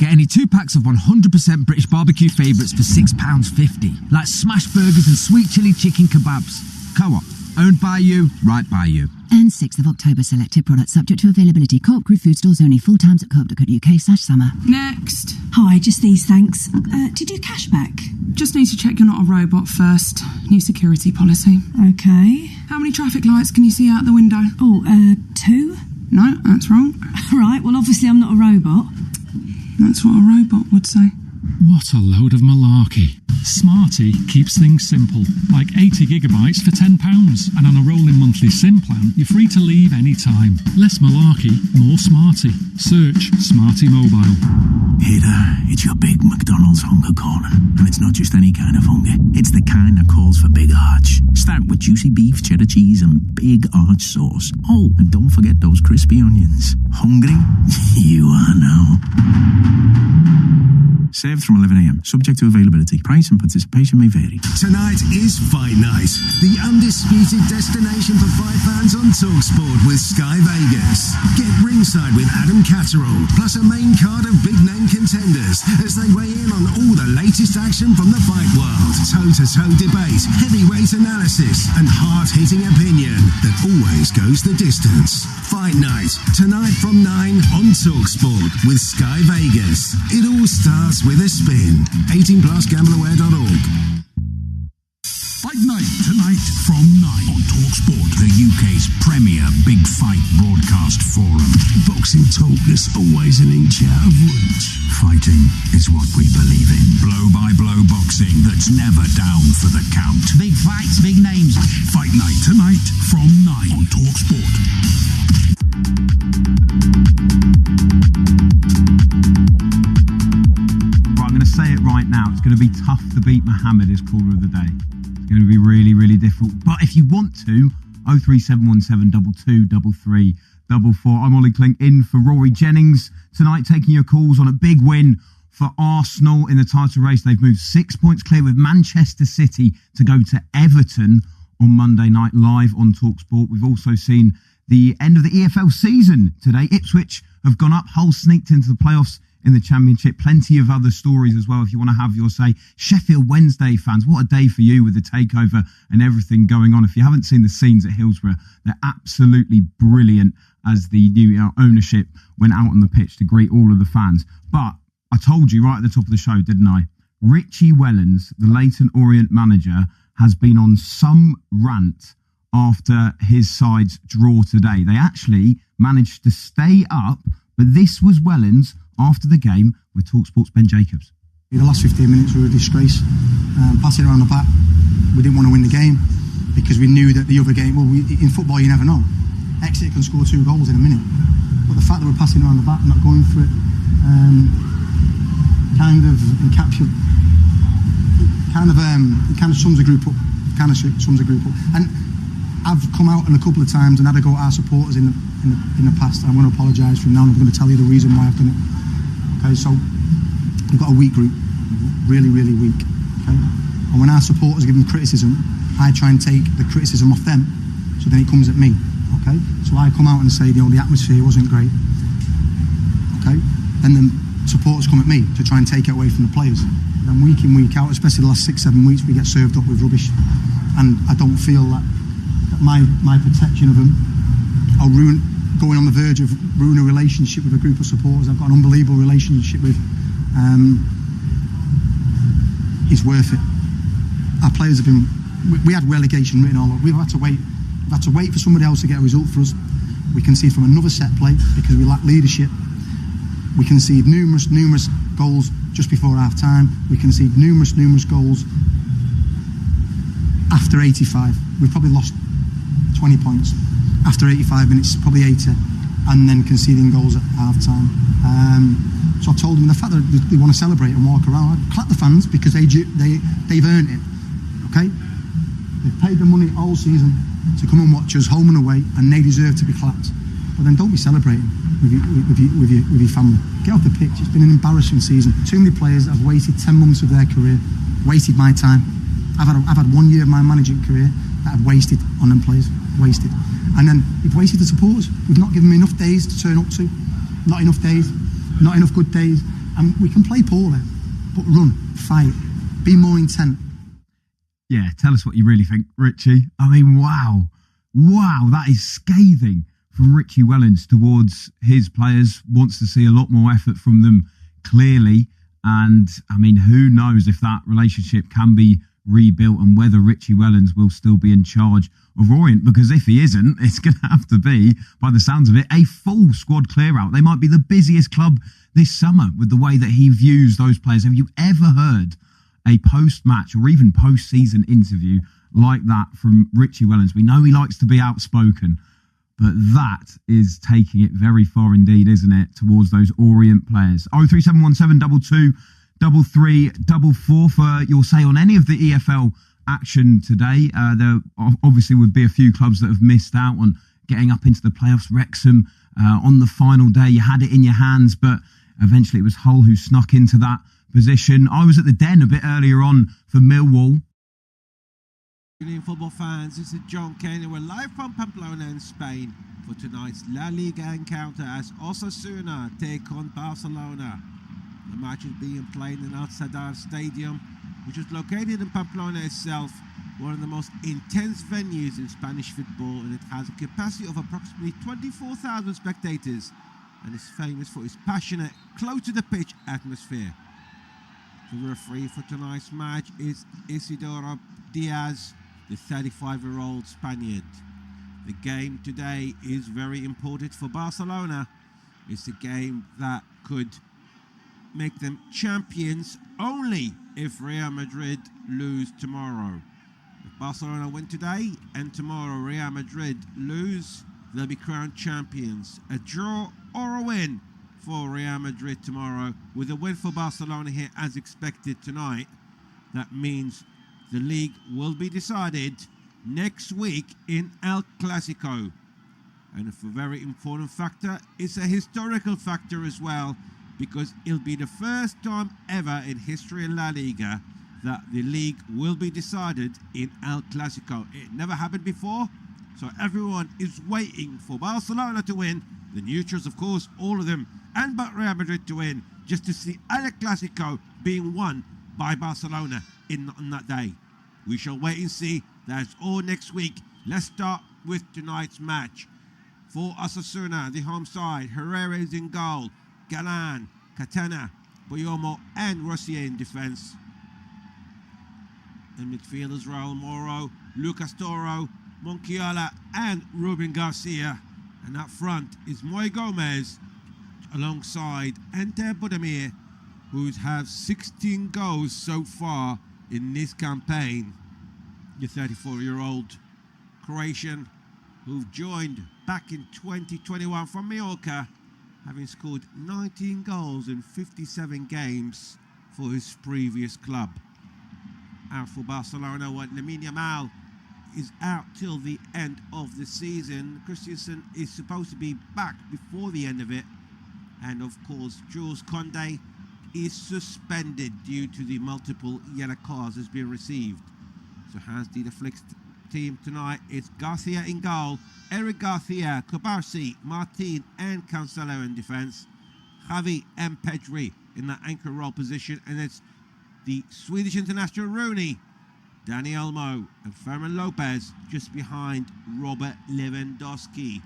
Get any 2 packs of 100% British barbecue favourites for £6.50, like smash burgers and sweet chilli chicken kebabs. Co-op, owned by you, right by you. And 6th of October, selected products subject to availability. Co-op Group food stores only. Full times at co-op.co.uk/summer. Next. Hi, just these, thanks. Do you do cashback? Just need to check you're not a robot first. New security policy. Okay. How many traffic lights can you see out the window? Oh, 2? No, that's wrong. Right, well, obviously I'm not a robot. That's what a robot would say. What a load of malarkey. Smarty keeps things simple, like 80 gigabytes for £10, and on a rolling monthly SIM plan, you're free to leave any time. Less malarkey, more Smarty. Search Smarty Mobile. Hey there, it's your big McDonald's hunger calling. And it's not just any kind of hunger, it's the kind that calls for big arch. Start with juicy beef, cheddar cheese and big arch sauce. Oh, and don't forget those crispy onions. Hungry? You are now. Served from 11 a.m. Subject to availability. Price and participation may vary. Tonight is Fight Night, the undisputed destination for fight fans on TalkSport with Sky Vegas. Get ringside with Adam Catterall, plus a main card of big-name contenders as they weigh in on all the latest action from the fight world. Toe-to-toe debate, heavyweight analysis, and hard-hitting opinion that always goes the distance. Fight Night, tonight from 9 on TalkSport with Sky Vegas. It all starts with a spin. 18 plus gambleaware.org. Fight Night tonight from 9 on TalkSport, the UK's premier big fight broadcast forum. Boxing talk that's always an inch out of reach. Fighting is what we believe in. Blow-by-blow boxing that's never down for the count. Big fights, big names. Fight Night tonight from 9 on TalkSport. I'm going to say it right now. It's going to be tough to beat Mohammed as caller of the day. It's going to be really, really difficult. But if you want to, 03717 2233 44. I'm Ollie Klink in for Rory Jennings tonight, taking your calls on a big win for Arsenal in the title race. They've moved 6 points clear with Manchester City to go to Everton on Monday night live on TalkSport. We've also seen the end of the EFL season today. Ipswich have gone up. Hull sneaked into the playoffs in the Championship. Plenty of other stories as well if you want to have your say. Sheffield Wednesday fans, what a day for you with the takeover and everything going on. If you haven't seen the scenes at Hillsborough, they're absolutely brilliant as the new ownership went out on the pitch to greet all of the fans. But I told you right at the top of the show, didn't I? Richie Wellens, the Leyton Orient manager, has been on some rant after his side's draw today. They actually managed to stay up, but this was Wellens after the game with TalkSport's Ben Jacobs. The last 15 minutes were a disgrace. Passing around the back, we didn't want to win the game because we knew that the other game, in football you never know. Exeter can score 2 goals in a minute. But the fact that we're passing around the back, not going for it, kind of sums the group up. And I've come out a couple of times and had a go at our supporters in the past. I'm going to apologise from now and I'm going to tell you the reason why I've done it. Okay, so we've got a weak group, really, really weak. Okay, and when our supporters give them criticism, I try and take the criticism off them, so then it comes at me. Okay, so I come out and say, the atmosphere wasn't great. Okay, and then supporters come at me to try and take it away from the players. And week in, week out, especially the last 6-7 weeks, we get served up with rubbish, and I don't feel that my protection of them are going on the verge of ruining a relationship with a group of supporters I've got an unbelievable relationship with. Is worth it. Our players have been. We had relegation written all over. We've had to wait. We've had to wait for somebody else to get a result for us. We conceded from another set play because we lack leadership. We conceded numerous goals just before half time. We conceded numerous goals after 85. We've probably lost 20 points after 85 minutes, probably 80, and then conceding goals at half time. So I told them the fact that they want to celebrate and walk around, I'd clap the fans because they've earned it. Okay, they've paid the money all season to come and watch us home and away, and they deserve to be clapped. But then don't be celebrating with your family. Get off the pitch. It's been an embarrassing season. Too many players have wasted 10 months of their career, wasted my time. I've had 1 year of my managing career that I've wasted on them players, wasted. And then we've wasted the supporters. We've not given them enough days to turn up to. Not enough days, not enough good days. And we can play poor then, but run, fight, be more intent. Yeah, tell us what you really think, Richie. I mean, wow, that is scathing from Richie Wellens towards his players. Wants to see a lot more effort from them, clearly. And, I mean, who knows if that relationship can be rebuilt and whether Richie Wellens will still be in charge of Orient, because if he isn't, it's going to have to be, by the sounds of it, a full squad clear out. They might be the busiest club this summer with the way that he views those players. Have you ever heard a post-match or even post-season interview like that from Richie Wellens? We know he likes to be outspoken, but that is taking it very far indeed, isn't it, towards those Orient players. 03717 3344 for your say on any of the EFL action today. There obviously would be a few clubs that have missed out on getting up into the playoffs. Wrexham on the final day, you had it in your hands, but eventually it was Hull who snuck into that position. I was at the Den a bit earlier on for Millwall. Good evening, football fans. This is John Kane and we're live from Pamplona in Spain for tonight's La Liga encounter as Osasuna take on Barcelona. The match is being played in Al Sadar Stadium, which is located in Pamplona itself, one of the most intense venues in Spanish football, and it has a capacity of approximately 24,000 spectators and is famous for its passionate, close to the pitch atmosphere. The referee for tonight's match is Isidoro Diaz, the 35-year-old Spaniard. The game today is very important for Barcelona. It's a game that could make them champions only if Real Madrid lose tomorrow. If Barcelona win today and tomorrow Real Madrid lose, they'll be crowned champions. A draw or a win for Real Madrid tomorrow, with a win for Barcelona here as expected tonight. That means the league will be decided next week in El Clasico. And a very important factor, it's a historical factor as well, because it'll be the first time ever in history in La Liga that the league will be decided in El Clasico. It never happened before, so everyone is waiting for Barcelona to win. The neutrals, of course, all of them, and but Real Madrid to win, just to see El Clasico being won by Barcelona on that day. We shall wait and see. That's all next week. Let's start with tonight's match. For Osasuna, the home side, Herrera is in goal. Galan, Catena, Boyomo and Rossier in defence. In midfielders, Raul Moro, Lucas Toro, Monchiola and Ruben Garcia. And up front is Moy Gomez alongside Enter Budimir, who's had 16 goals so far in this campaign. The 34-year-old Croatian who joined back in 2021 from Mallorca, having scored 19 goals in 57 games for his previous club. Out for Barcelona, when Lamine Yamal is out till the end of the season. Christensen is supposed to be back before the end of it. And of course, Jules Koundé is suspended due to the multiple yellow cards that's been received. So Hans Dieter Flick's team tonight is Garcia in goal, Eric Garcia, Kubarsi, Martin and Cancelo in defence, Javi and Pedri in that anchor role position, and it's the Swedish international Rooney, Dani Olmo and Fermin Lopez just behind Robert Lewandowski.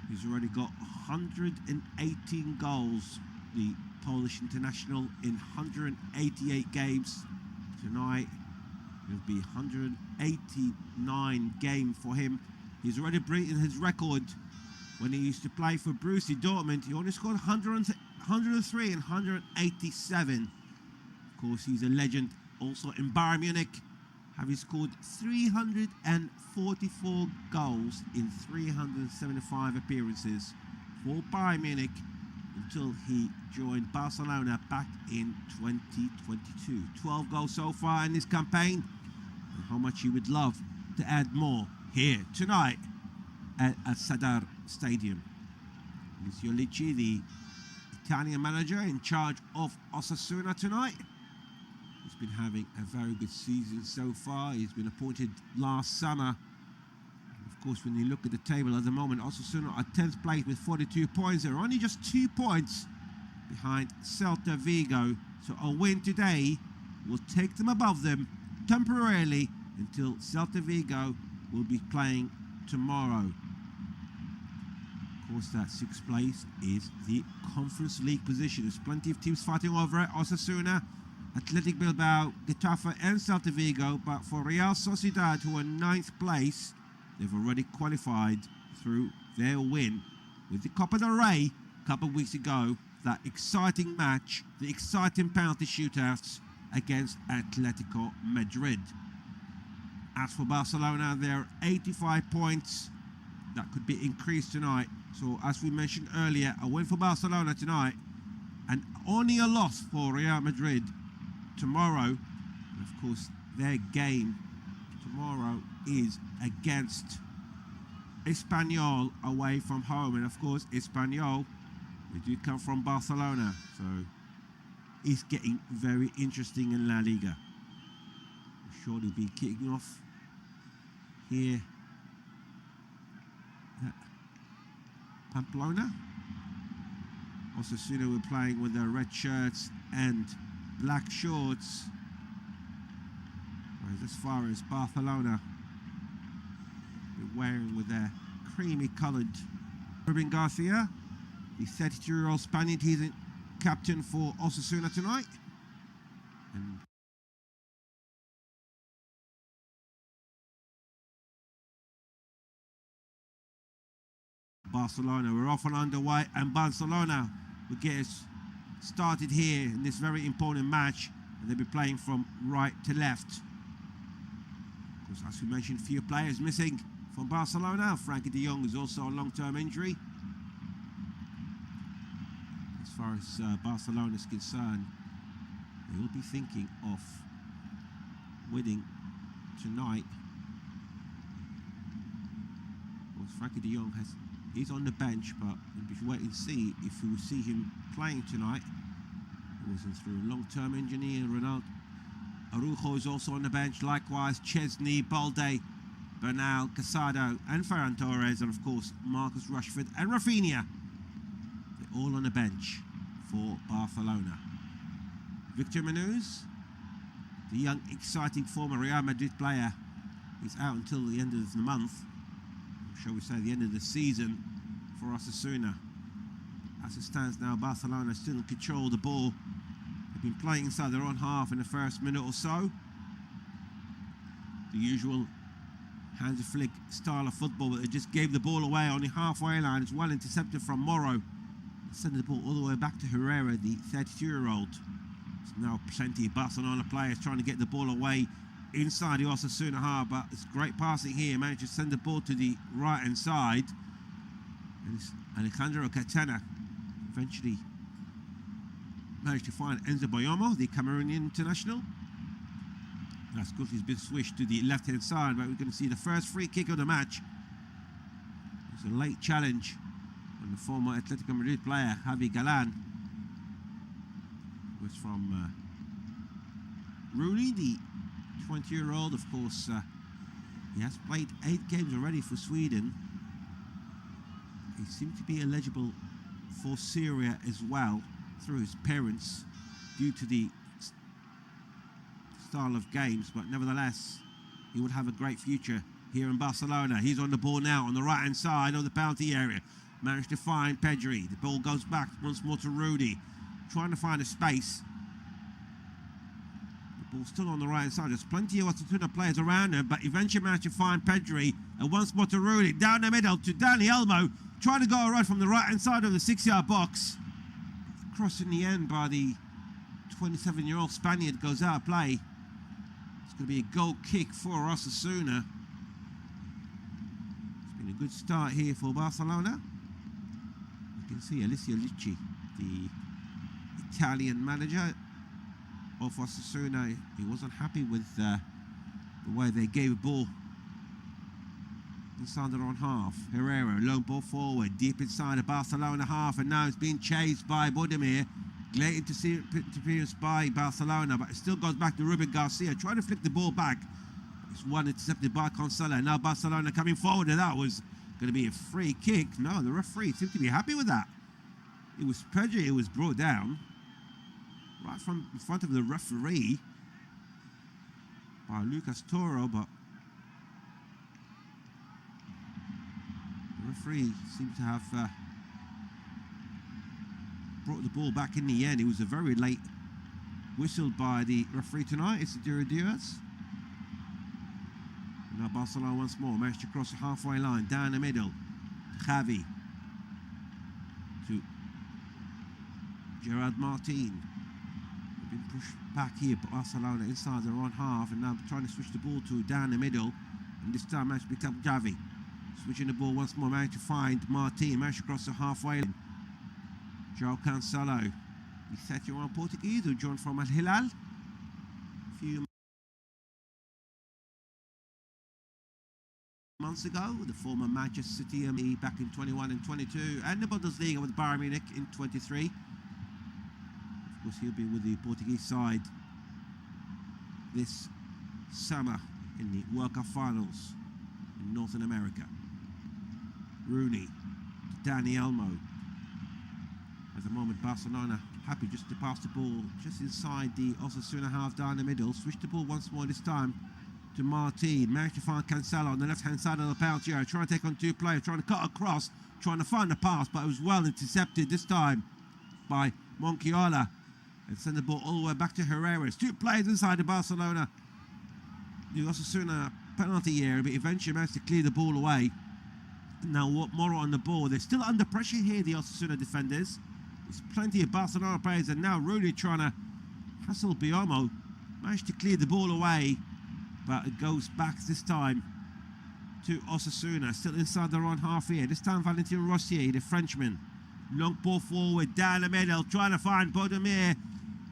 He's already got 118 goals, the Polish international, in 188 games. Tonight it'll be 189 game for him. He's already beaten his record when he used to play for Borussia Dortmund. He only scored 103 and 187. Of course, he's a legend also in Bayern Munich, having scored 344 goals in 375 appearances for Bayern Munich until he joined Barcelona back in 2022. 12 goals so far in this campaign, and how much he would love to add more here tonight at Sadar Stadium. Lucio Licci, the Italian manager in charge of Osasuna tonight. He's been having a very good season so far. He's been appointed last summer. Of course, when you look at the table at the moment, Osasuna are 10th place with 42 points. They're only just 2 points behind Celta Vigo. So a win today will take them above them temporarily until Celta Vigo will be playing tomorrow. Of course, that 6th place is the Conference League position. There's plenty of teams fighting over it. Osasuna, Athletic Bilbao, Getafe and Celta Vigo. But for Real Sociedad, who are 9th place, they've already qualified through their win with the Copa del Rey a couple of weeks ago. That exciting match, the exciting penalty shootouts against Atletico Madrid. As for Barcelona, they're 85 points. That could be increased tonight. So as we mentioned earlier, a win for Barcelona tonight and only a loss for Real Madrid tomorrow. And of course, their game tomorrow is against Espanyol away from home. And of course, Espanyol, they do come from Barcelona. So it's getting very interesting in La Liga. I'm sure they'll be kicking off here at Pamplona. Osasuna were playing with their red shirts and black shorts. Whereas as far as Barcelona, they're wearing with their creamy coloured. Ruben Garcia, the 32-year-old Spaniard, he's a captain for Osasuna tonight. And Barcelona, we're off and underway, and Barcelona will get us started here in this very important match, and they'll be playing from right to left. Of course, as we mentioned, few players missing from Barcelona. Frankie de Jong is also a long-term injury. As far as Barcelona is concerned, they will be thinking of winning tonight. Of course, Frankie de Jong he's on the bench, but we'll be waiting to see if we will see him playing tonight. He wasn't through a long-term injury. Ronaldo Araujo is also on the bench. Likewise, Chesney, Balde, Bernal, Casado, and Ferran Torres, and of course Marcus Rashford and Rafinha. They're all on the bench for Barcelona. Victor Munoz, the young, exciting former Real Madrid player, is out until the end of the month. Shall we say the end of the season for Osasuna. As it stands now, Barcelona still in control of the ball. They've been playing inside their own half in the first minute or so. The usual Hansi Flick style of football, but they just gave the ball away on the halfway line. It's well intercepted from Morro. Sending the ball all the way back to Herrera, the 32-year-old. There's now plenty of Barcelona players trying to get the ball away inside the Osasuna half, but it's great passing here. Managed to send the ball to the right-hand side. And it's Alejandro Catena eventually managed to find Enzo Boyomo, the Cameroonian international. That's good. He's been switched to the left-hand side, but we're going to see the first free kick of the match. It's a late challenge on the former Atletico Madrid player, Javi Galan. It was from Rooney, the 20-year-old. Of course, he has played 8 games already for Sweden. He seemed to be eligible for Syria as well through his parents due to the style of games, but nevertheless he would have a great future here in Barcelona. He's on the ball now on the right hand side of the penalty area. Managed to find Pedri. The ball goes back once more to Rudy, trying to find a space. The ball still on the right hand side. There's plenty of Osasuna players around him, but eventually managed to find Pedri, and once more to Rudy, down the middle to Dani Olmo, trying to go right from the right hand side of the 6-yard box. Cross in the end by the 27-year-old Spaniard goes out of play. It's going to be a goal kick for Osasuna. It's been a good start here for Barcelona. You can see Alessio Licci, the Italian manager of Osasuna. He wasn't happy with the way they gave a ball inside their own half. Herrera, low ball forward, deep inside the Barcelona half, and now it's being chased by Budimir. Late interference by Barcelona, but it still goes back to Ruben Garcia, trying to flick the ball back. It's one intercepted by Consella. Now Barcelona coming forward, and that was going to be a free kick. No, the referee seemed to be happy with that. It was Pedri who was brought down right from in front of the referee by Lucas Toro, but the referee seemed to have brought the ball back in the end. It was a very late whistle by the referee tonight. It's Isidro Diaz. Now Barcelona once more managed to cross the halfway line, down the middle. Javi to Gerard Martin. They've been pushed back here, but Barcelona inside their own half, and now trying to switch the ball to down the middle. And this time managed to pick up Javi. Switching the ball once more, managed to find Martin, managed to cross the halfway line. João Cancelo, the 31 Portuguese who joined from Al Hilal a few months ago, the former Manchester City back in 21 and 22, and the Bundesliga with Bayern Munich in 23. Of course, he'll be with the Portuguese side this summer in the World Cup finals in Northern America. Rooney to Dani Olmo. At the moment, Barcelona happy just to pass the ball just inside the Osasuna half down the middle. Switch the ball once more this time to Martin. Managed to find Cancelo on the left-hand side of the penalty area, trying to take on two players, trying to cut across, trying to find the pass, but it was well intercepted this time by Monchiola and send the ball all the way back to Herrera. It's two players inside the Barcelona, the Osasuna penalty area, but eventually managed to clear the ball away. Now Moro on the ball. They're still under pressure here, the Osasuna defenders. There's plenty of Barcelona players, and now Rooney trying to hustle Biomo. Managed to clear the ball away, but it goes back this time to Osasuna, still inside their own half here. This time Valentin Rossier, the Frenchman. Long ball forward, down the middle, trying to find Bodemir,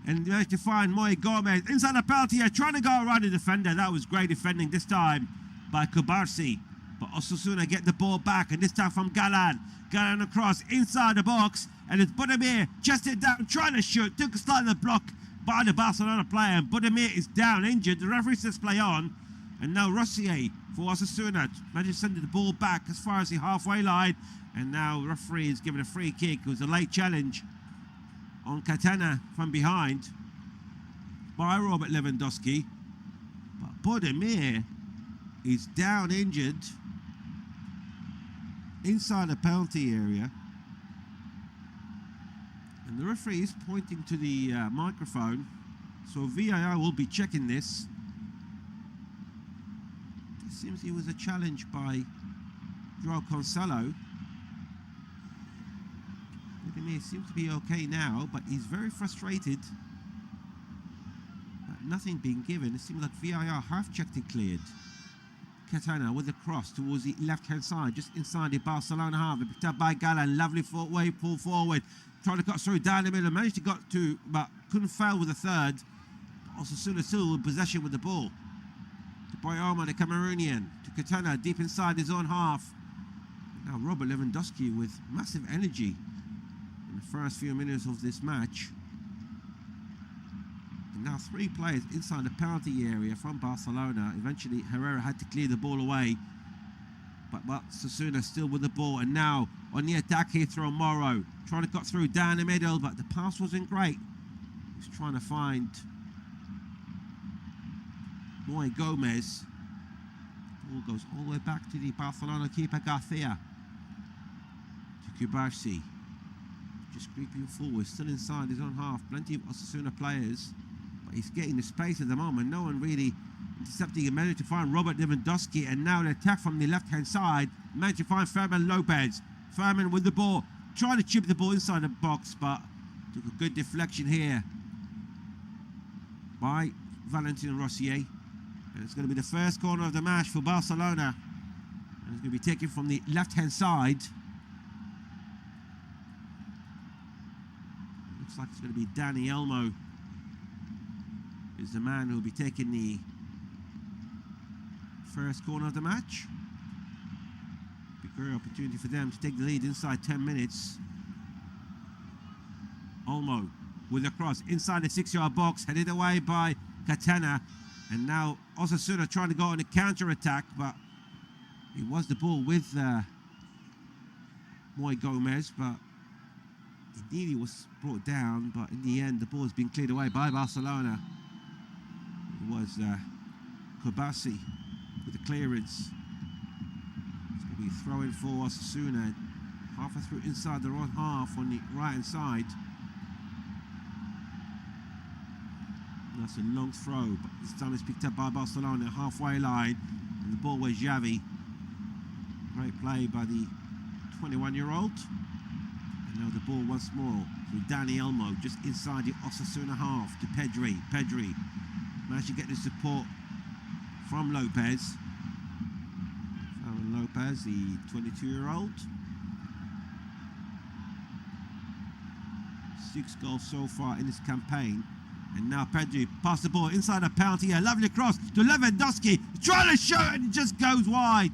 and managed to find Moy Gomez. Inside the penalty area, trying to go around the defender. That was great defending this time by Kubarsi. But Osasuna get the ball back, and this time from Galan. Galan across, inside the box, and it's Bodemir chested down, trying to shoot. Took a slight block by the Barcelona player, and Bodemir is down, injured. The referee says play on, and now Rossier for Osasuna managed to send the ball back as far as the halfway line, and now the referee is giving a free kick. It was a late challenge on Katana from behind by Robert Lewandowski, but Bodemir is down, injured, inside the penalty area. And the referee is pointing to the microphone, so VAR will be checking this. It seems it was a challenge by João Cancelo. He seems to be okay now, but he's very frustrated. But nothing being given. It seems like VAR have checked it cleared. Katana with a cross towards the left-hand side, just inside the Barcelona half. Picked up by Galan, lovely footway, pull forward, trying to cut through down the middle, managed to get to, but couldn't fail with a third. Osasuna still in possession with the ball. To Boyoma, the Cameroonian, to Katana, deep inside his own half. Now Robert Lewandowski with massive energy in the first few minutes of this match. And now three players inside the penalty area from Barcelona. Eventually Herrera had to clear the ball away, but Osasuna still with the ball. And now on the attack here through Moro, trying to cut through down the middle, but the pass wasn't great. He's trying to find Moy Gomez. Ball goes all the way back to the Barcelona keeper Garcia. To Kubarsi, just creeping forward, still inside his own half. Plenty of Osasuna players, but he's getting the space at the moment. No one really intercepting. And managed to find Robert Lewandowski, and now the attack from the left-hand side. Managed to find Fermin Lopez. Fermin with the ball, trying to chip the ball inside the box, but took a good deflection here by Valentin Rossier. And it's going to be the first corner of the match for Barcelona. And it's going to be taken from the left-hand side. Looks like it's going to be Dani Olmo is the man who will be taking the first corner of the match. Be a great opportunity for them to take the lead inside 10 minutes. Olmo with a cross inside the 6-yard box, headed away by Katana. And now Osasuna trying to go on a counter-attack, but it was the ball with Moy Gomez, but Indeed, he was brought down, but in the end, the ball has been cleared away by Barcelona. It was Kobasi with the clearance. It's going to be throw-in for Osasuna. Halfway through inside their own half on the right-hand side. And that's a long throw, but this time it's picked up by Barcelona, halfway line. And the ball was Xavi. Great play by the 21-year-old. And now the ball once more with Dani Olmo just inside the Osasuna half to Pedri. Pedri managed to get the support from Lopez. Fermin Lopez, the 22-year-old. 6 goals so far in this campaign. And now Pedri passed the ball inside a penalty. A lovely cross to Lewandowski. Trying to shoot and it just goes wide.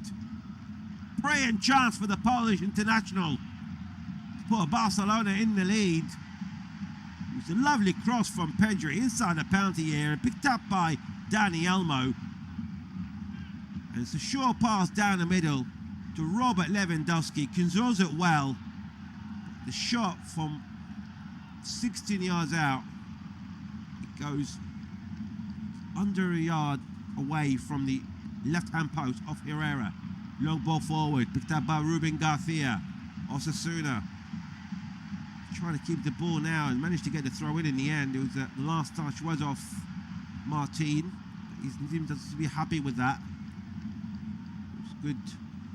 Brilliant chance for the Polish international to put Barcelona in the lead. It was a lovely cross from Pedri inside the penalty area, picked up by Dani Olmo. And it's a short pass down the middle to Robert Lewandowski. Controls it well. The shot from 16 yards out, it goes under a yard away from the left-hand post of Herrera. Long ball forward, picked up by Ruben Garcia. Osasuna trying to keep the ball now and managed to get the throw in the end. It was the last touch was off Martin. He seems to be happy with that. It was good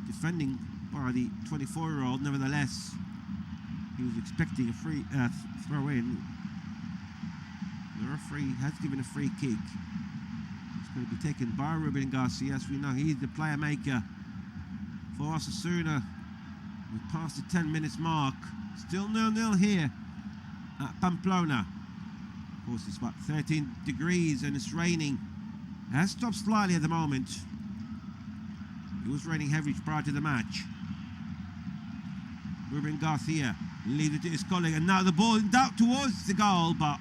defending by the 24-year-old. Nevertheless, he was expecting a free throw in. The referee has given a free kick. It's going to be taken by Ruben Garcia. As we know, he's the player maker for Osasuna. We're past the 10 minutes mark. Still 0-0 here at Pamplona. Of course, it's about 13 degrees and it's raining. It has stopped slightly at the moment. It was raining heavily prior to the match. Ruben Garcia leaves it to his colleague, and now the ball out towards the goal, but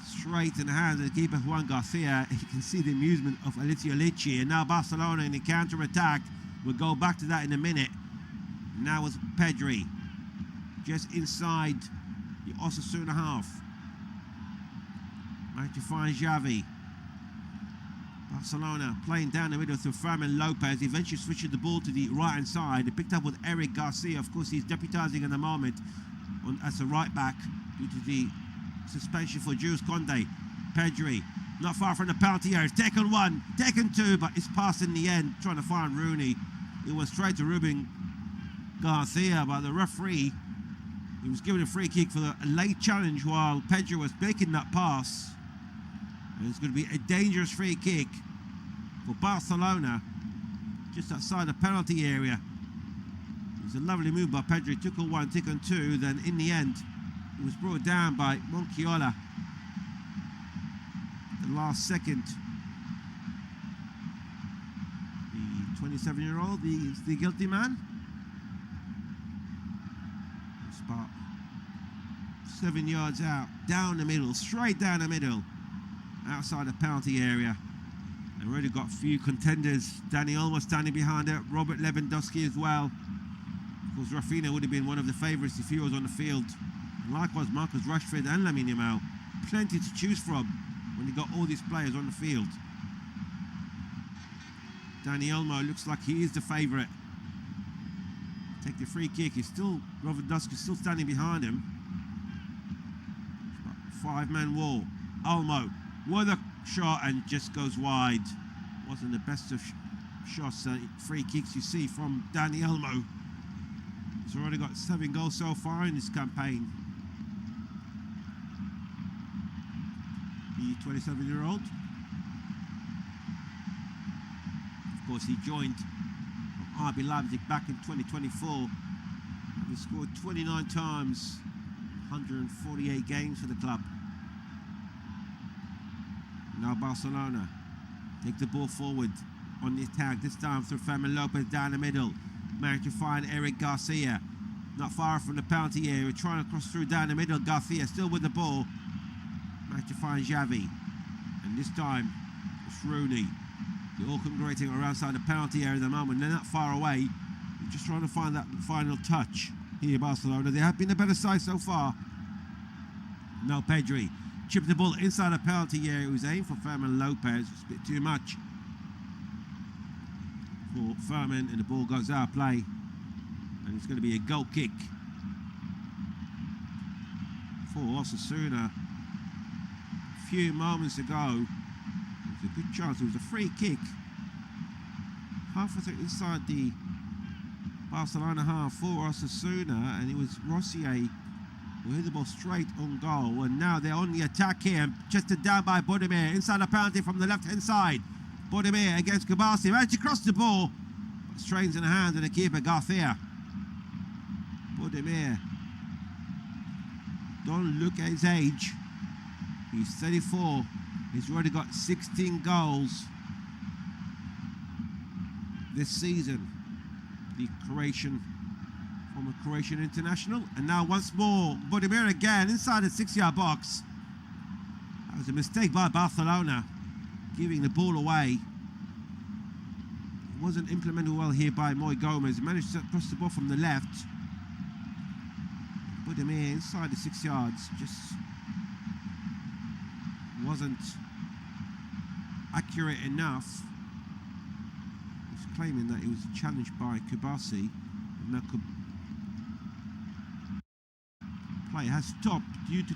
straight in the hands of the keeper Juan Garcia. You can see the amusement of Alicio Licci, and now Barcelona in the counter-attack. We'll go back to that in a minute. Now it's Pedri, just inside the Osasuna half. Right to find Xavi. Barcelona playing down the middle through Fermin Lopez. Eventually switching the ball to the right-hand side. They picked up with Eric Garcia. Of course, he's deputising at the moment as a right-back due to the suspension for Jules Condé. Pedri, not far from the penalty area. It's taken one, taken two, but it's passed in the end, trying to find Rooney. It was straight to Ruben Garcia, but the referee, he was given a free kick for a late challenge while Pedri was making that pass. And it's going to be a dangerous free kick for Barcelona, just outside the penalty area. It was a lovely move by Pedri. Took on one, took on two. Then in the end, it was brought down by Monchiola. The last second. The 27-year-old is the guilty man. It's about 7 yards out, down the middle, straight down the middle, outside the penalty area. They've already got a few contenders. Dani Olmo standing behind it, Robert Lewandowski as well. Of course, Rafinha would have been one of the favourites if he was on the field. And likewise, Marcus Rashford and Lamine Yamal. Plenty to choose from when you got all these players on the field. Dani Olmo looks like he is the favourite. Take the free kick. Lewandowski's still standing behind him. Five-man wall. Olmo with a shot and just goes wide. Wasn't the best of shots, free kicks you see from Dani Olmo. He's already got 7 goals so far in this campaign. The 27-year-old. Of course, he joined RB Leipzig back in 2024. He scored 29 times, 148 games for the club. Now Barcelona take the ball forward on the attack, this time through Fermin Lopez down the middle. Managed to find Eric Garcia, not far from the penalty area, trying to cross through down the middle. Garcia still with the ball. Managed to find Xavi, and this time it's Rooney. They're all congregating around outside the penalty area at the moment. They're not far away. They're just trying to find that final touch. here, Barcelona. They have been a better side so far. Now Pedri chipped the ball inside a penalty area. It was aimed for Fermin Lopez. It's a bit too much for Fermin, and the ball goes out of play. And it's going to be a goal kick for Osasuna. A few moments ago, it was a good chance. It was a free kick. Half inside the Barcelona half for Osasuna, and it was Rossier who hit the ball straight on goal. And now they're on the attack here, chested down by Bodemir, inside a penalty from the left-hand side. Bodemir against Kubasi, managed to cross the ball, but strains in the hand of the keeper, Garcia. Bodemir, don't look at his age. He's 34. He's already got 16 goals this season. The former Croatian international. And now once more, Bodemir again inside the 6-yard box. That was a mistake by Barcelona, giving the ball away. It wasn't implemented well here by Moy Gomez. He managed to cross the ball from the left. Bodemir inside the 6 yards just wasn't accurate enough. He's claiming that it was challenged by Kubasi. And now play has stopped due to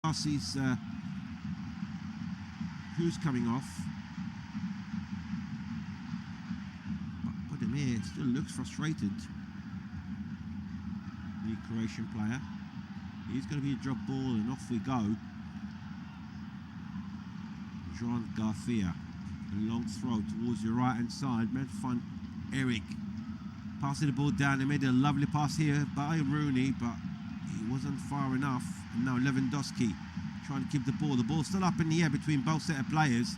Kubasi's who's coming off. But Bodemir still looks frustrated. The Croatian player. He's going to be a drop ball, and off we go. Joan Garcia, a long throw towards the right hand side. Meant to find Eric. Passing the ball down the middle. Lovely pass here by Rooney, but he wasn't far enough. And now Lewandowski trying to keep the ball. The ball's still up in the air between both set of players.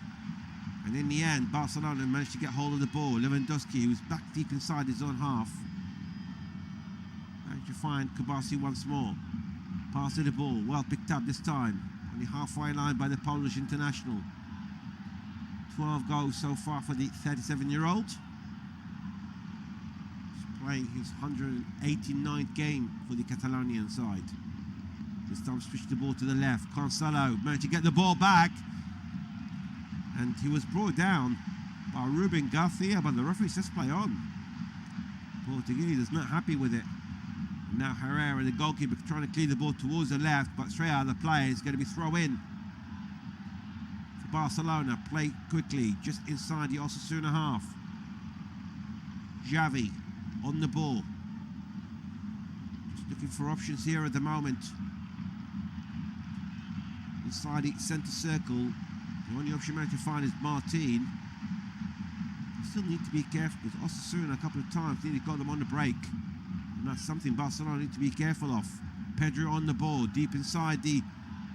And in the end, Barcelona managed to get hold of the ball. Lewandowski, who was back deep inside his own half, managed to find Kubasi once more. Pass of the ball, well picked up this time. On the halfway line by the Polish international. 12 goals so far for the 37-year-old. He's playing his 189th game for the Catalonian side. This time switched the ball to the left. Cancelo managed to get the ball back. And he was brought down by Ruben Garcia, but the referee says play on. Portuguese is not happy with it. Now Herrera, the goalkeeper, trying to clear the ball towards the left, but straight out of the play is going to be throw in for Barcelona. Play quickly, just inside the Osasuna half. Xavi on the ball. Just looking for options here at the moment. Inside the centre circle, the only option man to find is Martin. Still need to be careful because Osasuna a couple of times nearly got them on the break. And that's something Barcelona need to be careful of. Pedro on the ball, deep inside the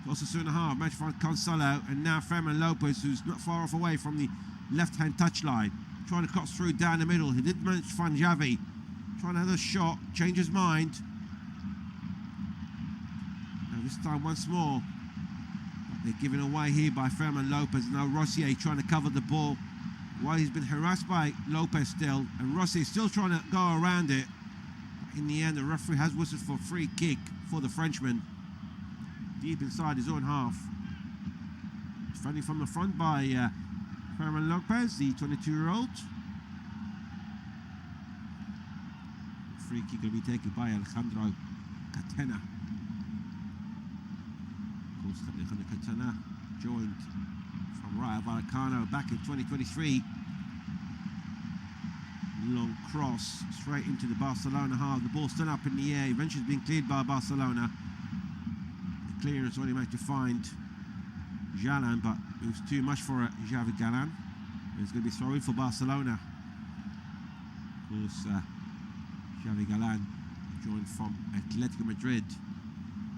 Osasuna half. Managed to find Cancelo, and now Fermin Lopez, who's not far off away from the left-hand touchline. Trying to cross through down the middle. He did manage to find Xavi. Trying to have a shot, change his mind. Now this time once more. But they're given away here by Fermin Lopez. Now Rossier trying to cover the ball. While he's been harassed by Lopez still. And Rossier still trying to go around it. In the end, the referee has whistled for a free kick for the Frenchman. Deep inside his own half. Defending from the front by Fermin Lopez, the 22-year-old. Free kick will be taken by Alejandro Catena. Of course, Alejandro Catena joined from Rayo Vallecano back in 2023. Long cross straight into the Barcelona half. The ball still up in the air. Eventually being cleared by Barcelona. The clearance only managed to find Jalan, but it was too much for Xavi Galan. It's going to be thrown for Barcelona. Of course, Xavi Galan joined from Atletico Madrid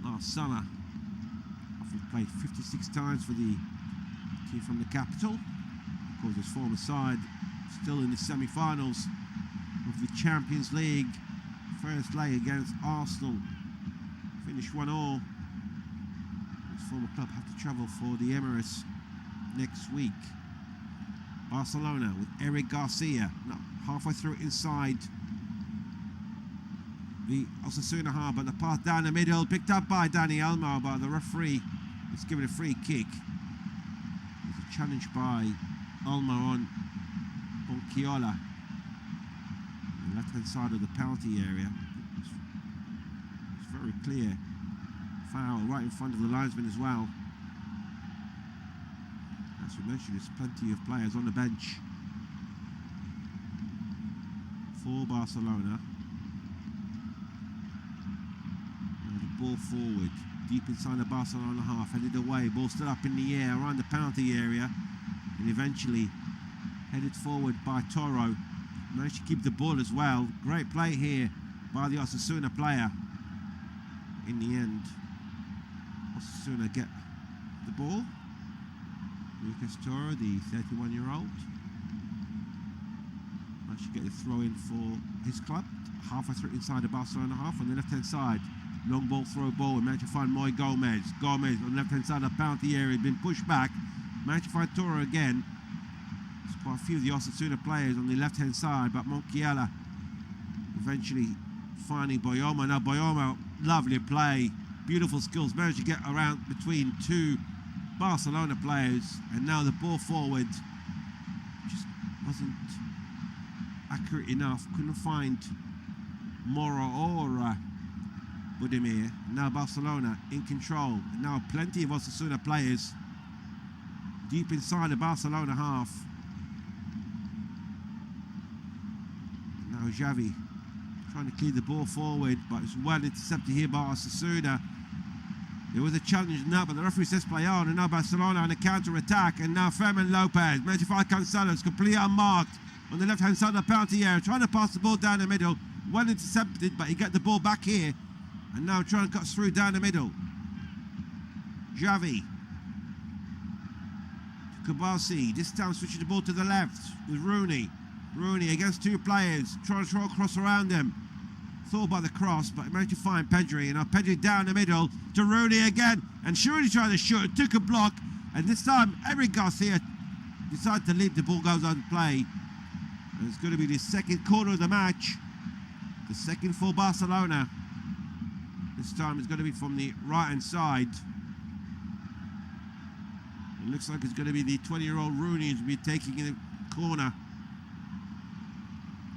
last summer. After he played 56 times for the team from the capital. Of course, his former side still in the semi-finals of the Champions League. First leg against Arsenal. Finished 1-1. His former club have to travel for the Emirates next week. Barcelona with Eric Garcia. Now halfway through inside the Osasuna half, but the pass down the middle, picked up by Dani Olmo, but the referee is given a free kick. There's a challenge by Olmo on Bonchiola, the left-hand side of the penalty area. It's very clear. Foul right in front of the linesman as well. As we mentioned, there's plenty of players on the bench for Barcelona. Ball forward, deep inside the Barcelona half, headed away, ball still up in the air around the penalty area, and eventually headed forward by Toro. Managed to keep the ball as well. Great play here by the Osasuna player. In the end, Osasuna get the ball. Lucas Toro, the 31-year-old, managed to get the throw in for his club. Halfway through inside the Barcelona half on the left-hand side. Long ball, throw ball, and managed to find Moy Gomez. Gomez on the left-hand side of the penalty area, been pushed back. Managed to find Toro again. There's quite a few of the Osasuna players on the left-hand side, but Bonchiola eventually finding Boyoma. Now Boyoma, lovely play, beautiful skills, managed to get around between two Barcelona players, and now the ball forward just wasn't accurate enough. Couldn't find Moro or Budimir. Now Barcelona in control, and now plenty of Osasuna players deep inside the Barcelona half. And now Xavi trying to clear the ball forward, but it's well intercepted here by Osasuna. There was a challenge now, but the referee says play on, and now Barcelona on a counter-attack, and now Fermin Lopez, managed to find Cancelos, completely unmarked on the left-hand side of the penalty area, trying to pass the ball down the middle, well intercepted, but he got the ball back here. And now trying to cut through down the middle. Xavi. Kabasi. This time switching the ball to the left with Rooney. Rooney against two players. Trying to throw a cross around them. Thought about the cross, but he managed to find Pedri. And now Pedri down the middle to Rooney again. And Rooney tried to shoot. Took a block. And this time Eric Garcia decided to leave. The ball goes out of play. And it's going to be the second corner of the match. The second for Barcelona. This time it's going to be from the right-hand side. It looks like it's going to be the 20-year-old Rooney who's be taking in the corner.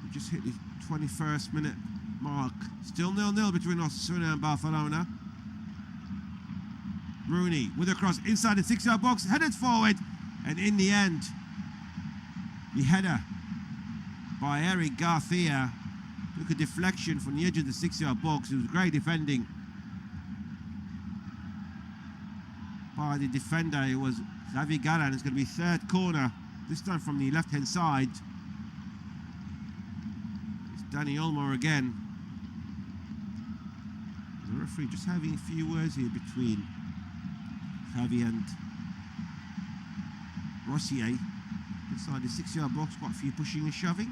We just hit the 21st minute mark. Still 0-0 between Osasuna and Barcelona. Rooney with a cross inside the 6-yard box, headed forward, and in the end, the header by Eric Garcia took a deflection from the edge of the 6-yard box. It was great defending by the defender. It was Xavi Galán. It's going to be third corner, this time from the left-hand side. It's Dani Olmo again. The referee just having a few words here between Xavi and Rossier. Inside the 6-yard box, quite a few pushing and shoving.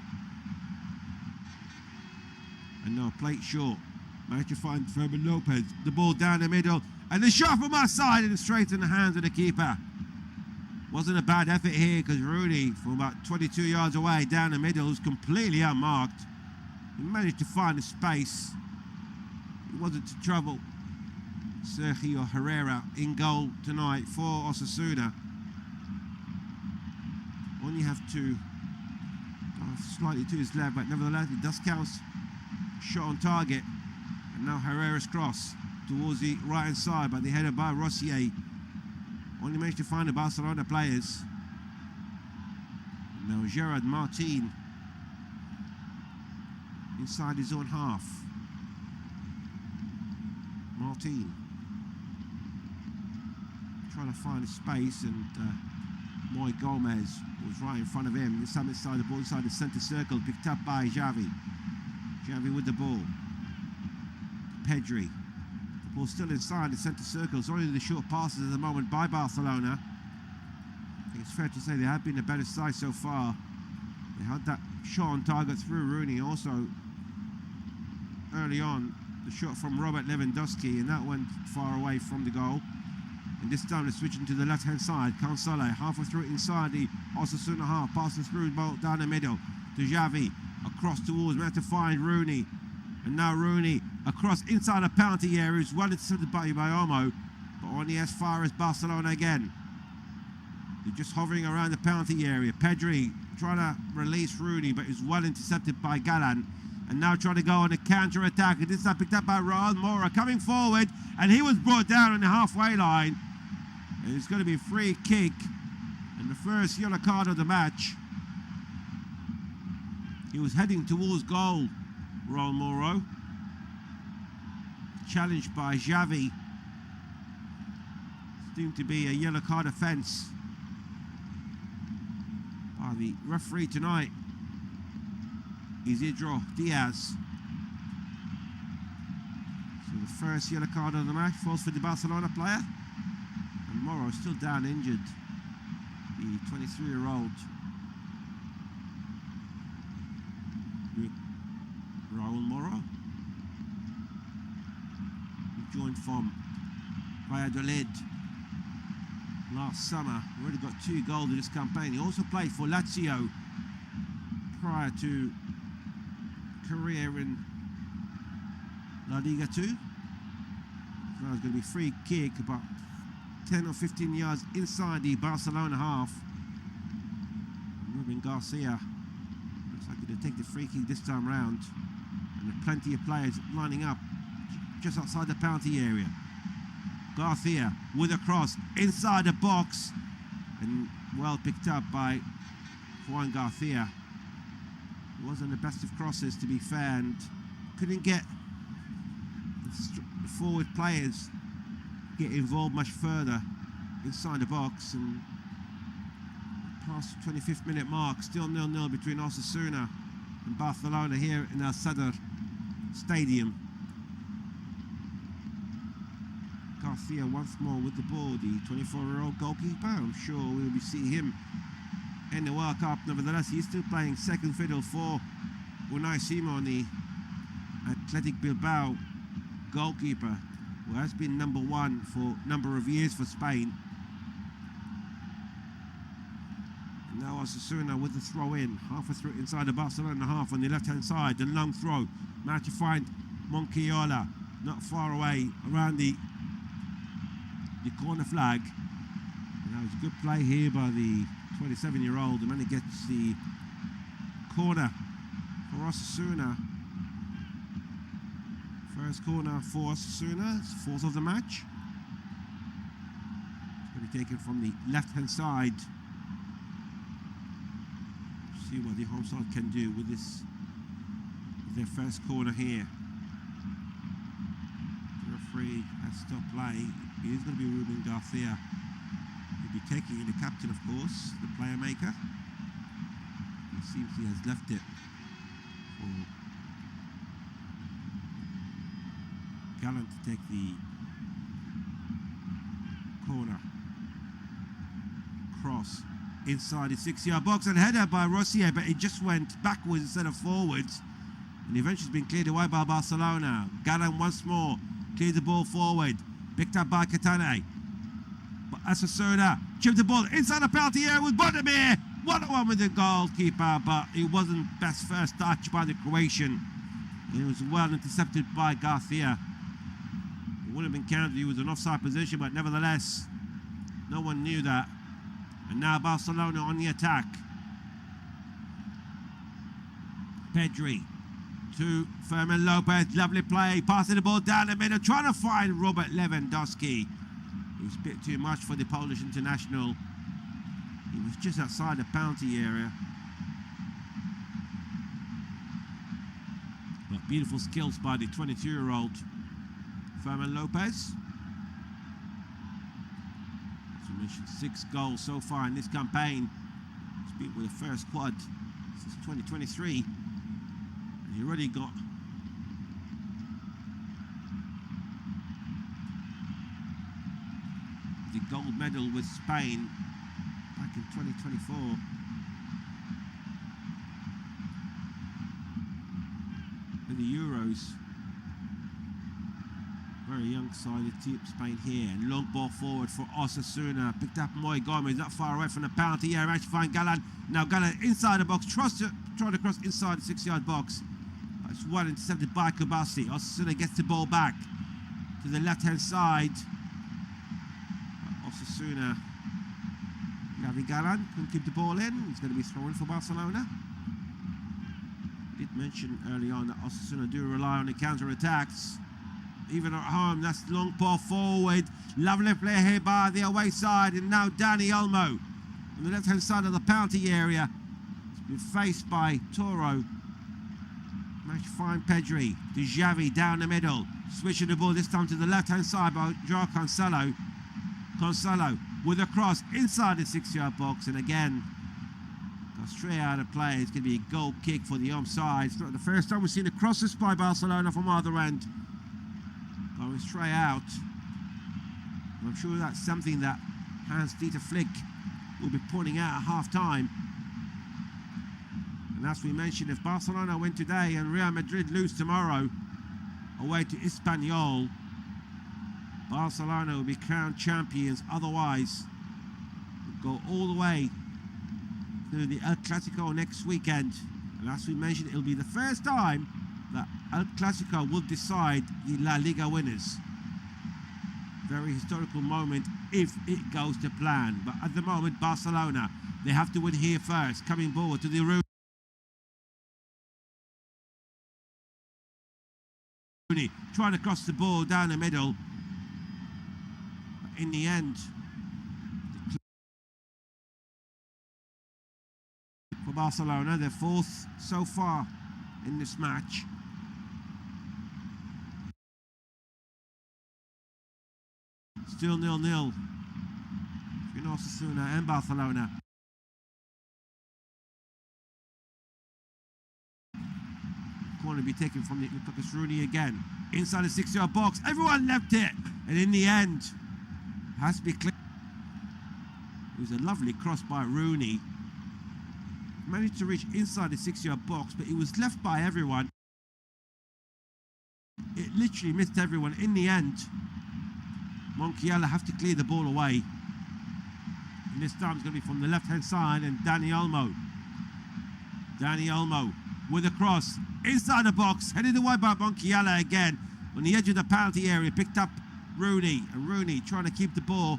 And now plate short. Managed to find Fermin Lopez. The ball down the middle. And the shot from outside and straight in the hands of the keeper. Wasn't a bad effort here because Rooney, from about 22 yards away down the middle, was completely unmarked. He managed to find a space. He wasn't to trouble Sergio Herrera in goal tonight for Osasuna. Only have to slightly to his left, but nevertheless it does count. Shot on target, and now Herrera's cross towards the right hand side, but the header by Rossier only managed to find the Barcelona players. And now Gerard Martin inside his own half. Martin trying to find a space, and Moy Gomez was right in front of him. This time inside the ball, inside the centre circle, picked up by Xavi. Xavi with the ball. Pedri. The ball still inside the centre circle. It's only the short passes at the moment by Barcelona. I think it's fair to say they have been the better side so far. They had that shot on target through Rooney. Also, early on, the shot from Robert Lewandowski, and that went far away from the goal. And this time they're switching to the left-hand side. Cancelo halfway through inside the Osasuna half, passing through the ball down the middle to Xavi, across towards, man to find Rooney. And now Rooney across inside the penalty area, is well intercepted by Olmo, but only as far as Barcelona again. They're just hovering around the penalty area. Pedri trying to release Rooney, but is well intercepted by Galán. And now trying to go on a counter-attack. And this time picked up by Raul Mora, coming forward, and he was brought down on the halfway line. And it's going to be a free kick, and the first yellow card of the match. He was heading towards goal, Raul Mora. Challenged by Xavi. Seemed to be a yellow card offence by the referee tonight, Isidro Diaz. So the first yellow card of the match falls for the Barcelona player. And Moro still down injured, the 23-year-old. Raul Moro, he joined from Valladolid last summer. Already got 2 goals in this campaign. He also played for Lazio prior to career in La Liga 2. So it's going to be a free kick about 10 or 15 yards inside the Barcelona half. And Ruben Garcia looks like he'll take the free kick this time round. And there are plenty of players lining up just outside the penalty area. Garcia with a cross inside the box, and well picked up by Juan Garcia. It wasn't the best of crosses, to be fair, and couldn't get the forward players get involved much further inside the box. And past the 25th minute mark, still 0-0 between Osasuna and Barcelona here in Al Sadr Stadium. Garcia once more with the ball, the 24-year-old goalkeeper. I'm sure we'll be seeing him in the World Cup. Nevertheless, he's still playing second fiddle for Unai Simon, the Athletic Bilbao goalkeeper, who has been number 1 for a number of years for Spain. And now Osasuna with the throw in, halfway through inside the Barcelona half on the left-hand side. The long throw, managed to find Monquiola, not far away around the corner flag. And that was a good play here by the 27-year-old. The man who gets the corner for Osasuna. First corner for Osasuna. It's the 4th of the match. It's going to be taken from the left-hand side. See what the home side can do with this, with their first corner here. The referee has stopped play. It is going to be Ruben Garcia. He'll be taking in the captain, of course, the player maker. It seems he has left it for Galán to take the corner. Cross inside the 6-yard box and header by Rossier, but it just went backwards instead of forwards. And eventually it's been cleared away by Barcelona. Galán once more cleared the ball forward. Picked up by Katane. But Osasuna chipped the ball inside the penalty area with Bodemir. 1-1 with the goalkeeper, but it wasn't best first touch by the Croatian. It was well intercepted by Garcia. It wouldn't have been counted. He was in offside position, but nevertheless, no one knew that. And now Barcelona on the attack. Pedri to Fermin Lopez, lovely play, passing the ball down the middle, trying to find Robert Lewandowski. It was a bit too much for the Polish international. He was just outside the penalty area. But beautiful skills by the 22-year-old Fermin Lopez. As we mentioned, 6 goals so far in this campaign. He's been with the first squad since 2023. He already got the gold medal with Spain back in 2024. In the Euros. Very young side of team Spain here. And long ball forward for Osasuna. Picked up Moy Gomez, not far away from the penalty area. Managed to find Galan. Now Galan inside the box. Trying to cross inside the 6-yard box. It's well intercepted by Kubasi. Osasuna gets the ball back to the left-hand side. Osasuna. Gavi Galan can keep the ball in. He's going to be thrown for Barcelona. I did mention early on that Osasuna do rely on the counter-attacks. Even at home, that's long ball forward. Lovely play here by the away side. And now Dani Olmo on the left-hand side of the penalty area. He's been faced by Toro. Managed to find Pedri. To Xavi down the middle. Switching the ball this time to the left-hand side by Joao Cancelo. Cancelo with a cross inside the 6-yard box. And again, got straight out of play. It's going to be a goal kick for the onside. It's not the first time we've seen the crosses by Barcelona from either end. Going straight out. I'm sure that's something that Hans-Dieter Flick will be pointing out at half-time. And as we mentioned, if Barcelona win today and Real Madrid lose tomorrow away to Espanyol, Barcelona will be crowned champions. Otherwise, we'll go all the way to the El Clasico next weekend. And as we mentioned, it'll be the first time that El Clasico will decide the La Liga winners. Very historical moment if it goes to plan. But at the moment, Barcelona, they have to win here first. Coming forward to the Rooney, trying to cross the ball down the middle. But in the end, for Barcelona, they're fourth so far in this match. Still 0-0 between Osasuna and Barcelona. Corner to be taken from the Lucas Rooney again. Inside the 6-yard box. Everyone left it. And in the end, has to be clear. It was a lovely cross by Rooney. Managed to reach inside the 6-yard box, but it was left by everyone. It literally missed everyone. In the end, Monchiella have to clear the ball away. And this time it's going to be from the left-hand side, and Dani Olmo. Dani Olmo with a cross inside the box, headed away by Monchiella again. On the edge of the penalty area, picked up Rooney. And Rooney trying to keep the ball.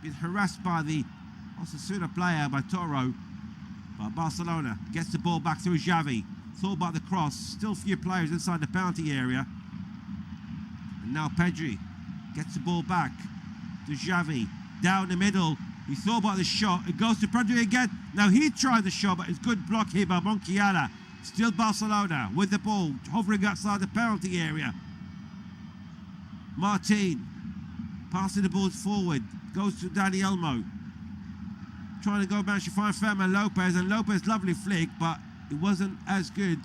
Been harassed by the Osasuna player, by Toro. But Barcelona gets the ball back through Xavi. Thought about the cross. Still few players inside the penalty area. And now Pedri gets the ball back to Xavi. Down the middle. He thought about the shot. It goes to Pedri again. Now he tried the shot, but it's good block here by Monchiella. Still Barcelona with the ball, hovering outside the penalty area. Martin passing the ball forward. Goes to Dani Olmo. Trying to go back to find Ferman Lopez, and Lopez lovely flick, but it wasn't as good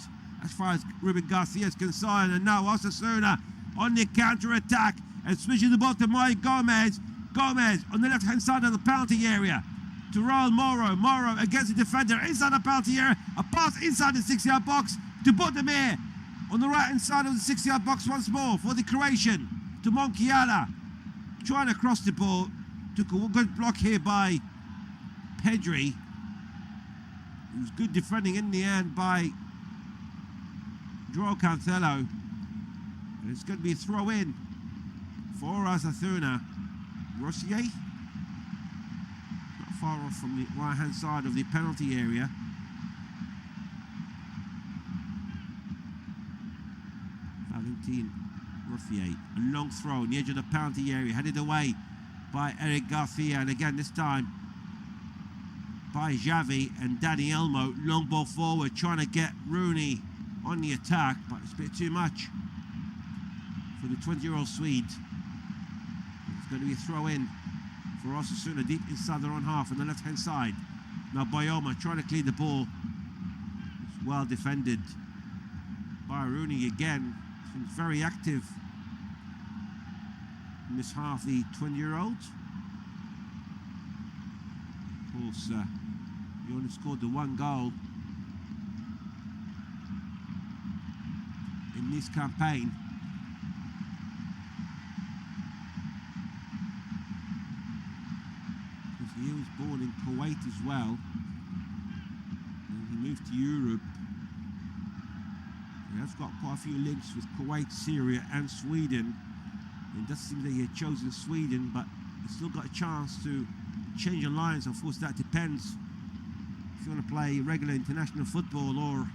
as far as Ruben Garcia is concerned. And now Osasuna on the counter-attack and switching the ball to Moy Gomez. Gomez on the left-hand side of the penalty area to Raul Moro. Moro against the defender inside the penalty area. A pass inside the 6-yard box to Bodemir on the right-hand side of the 6-yard box once more for the Croatian to Monchiella. Trying to cross the ball. Took a good block here by Pedri. It was good defending in the end by Joao Cancelo. And it's going to be a throw in for Osasuna. Rossier, not far off from the right hand side of the penalty area. Valentin Rossier, a long throw on the edge of the penalty area, headed away by Eric Garcia, and again this time by Xavi and Dani Olmo. Long ball forward, trying to get Rooney on the attack, but it's a bit too much for the 20-year-old Swede. It's going to be a throw in for Osasuna deep inside their own half on the left-hand side. Now Bayoma trying to clear the ball. It's well defended by Rooney again. He's been very active in this half, the 20-year-old. Of course, he only scored the one goal in this campaign. He was born in Kuwait as well. And he moved to Europe. He has got quite a few links with Kuwait, Syria and Sweden. It does seem that he had chosen Sweden, but he's still got a chance to change alliance. Of course, that depends if you want to play regular international football or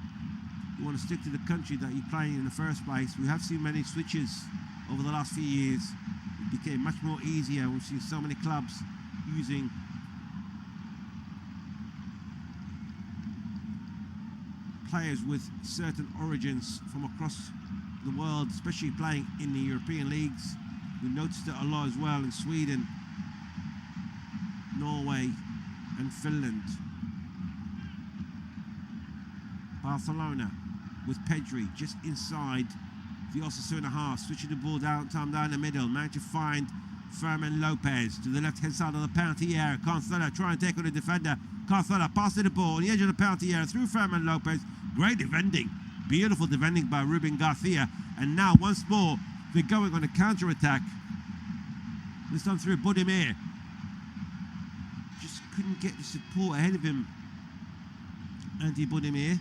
you want to stick to the country that you're playing in the first place. We have seen many switches over the last few years. It became much more easier. We've seen so many clubs using players with certain origins from across the world, especially playing in the European leagues. We noticed it a lot as well in Sweden, Norway and Finland. Barcelona with Pedri just inside the Osasuna half, switching the ball down the middle, managed to find Fermin Lopez to the left hand side of the penalty area. Cancela trying to take on the defender. Cancela passing the ball on the edge of the penalty area through Fermin Lopez. Great defending, beautiful defending by Ruben Garcia, and now once more they're going on a counter attack. This time through Budimir. Just couldn't get the support ahead of him, Andy Budimir.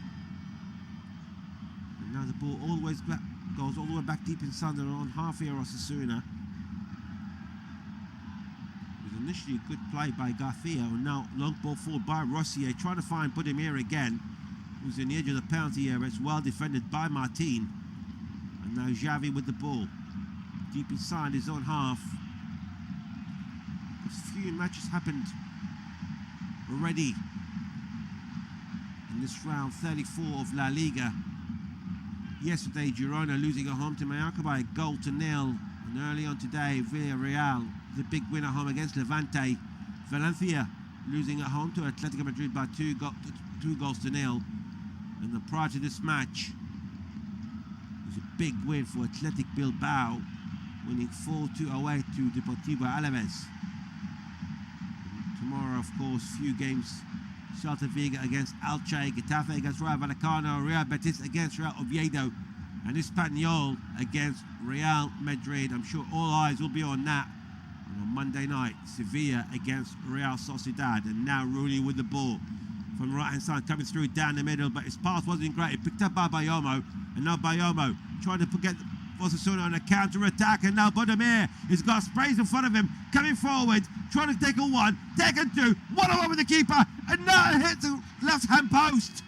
And now the ball always goes all the way back deep inside their own half here, Osasuna. It was initially a good play by Garcia, and now long ball forward by Rossier, trying to find Budimir again, who's in the edge of the penalty area. It's well defended by Martin. And now Xavi with the ball, deep inside his own half. A few matches happened already in this round 34 of La Liga. Yesterday, Girona losing at home to Mallorca by 1-0, and early on today, Villarreal, the big win at home against Levante. Valencia losing at home to Atletico Madrid by 2-0. And then prior to this match, it was a big win for Athletic Bilbao, winning 4-2 away to Deportivo Alaves. Tomorrow, of course, few games. Celta Vigo against Elche, Getafe against Rayo Vallecano, Real Betis against Real Oviedo, and Espanyol against Real Madrid. I'm sure all eyes will be on that. And on Monday night, Sevilla against Real Sociedad. And now Rooney with the ball from the right-hand side, coming through down the middle, but his pass wasn't great. It picked up by Bayomo, and now Bayomo trying to get Osasuna on a counter-attack, and now Budimir has got sprays in front of him, coming forward, trying to take a one, taking two, 1-1 with the keeper, and now it hits the left-hand post.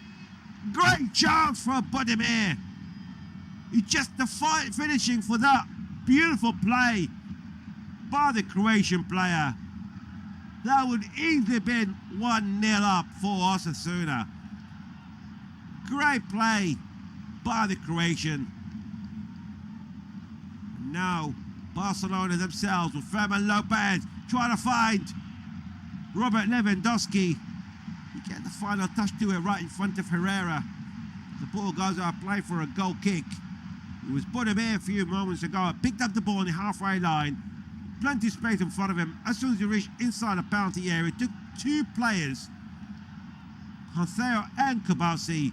Great chance for Budimir. He's just the finishing for that beautiful play by the Croatian player. That would easily have been 1-0 up for Osasuna. Great play by the Croatian. Now Barcelona themselves with Fermin Lopez trying to find Robert Lewandowski. He get the final touch to it right in front of Herrera. The ball goes out of play for a goal kick. It was Budimir a few moments ago. Picked up the ball on the halfway line. Plenty of space in front of him. As soon as he reached inside the penalty area, it took two players, Cancelo and Kabasi,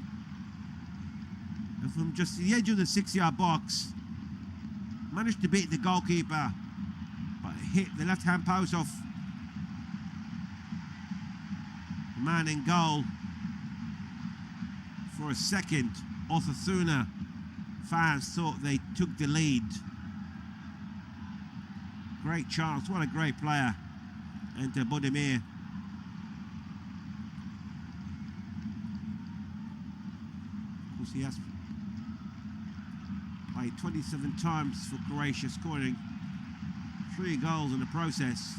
and from just the edge of the 6-yard box, managed to beat the goalkeeper, but it hit the left-hand post off the man in goal. For a second, Osasuna fans thought they took the lead. Great chance, what a great player. Enter Budimir. Of course, he has played 27 times for Croatia, scoring 3 goals in the process.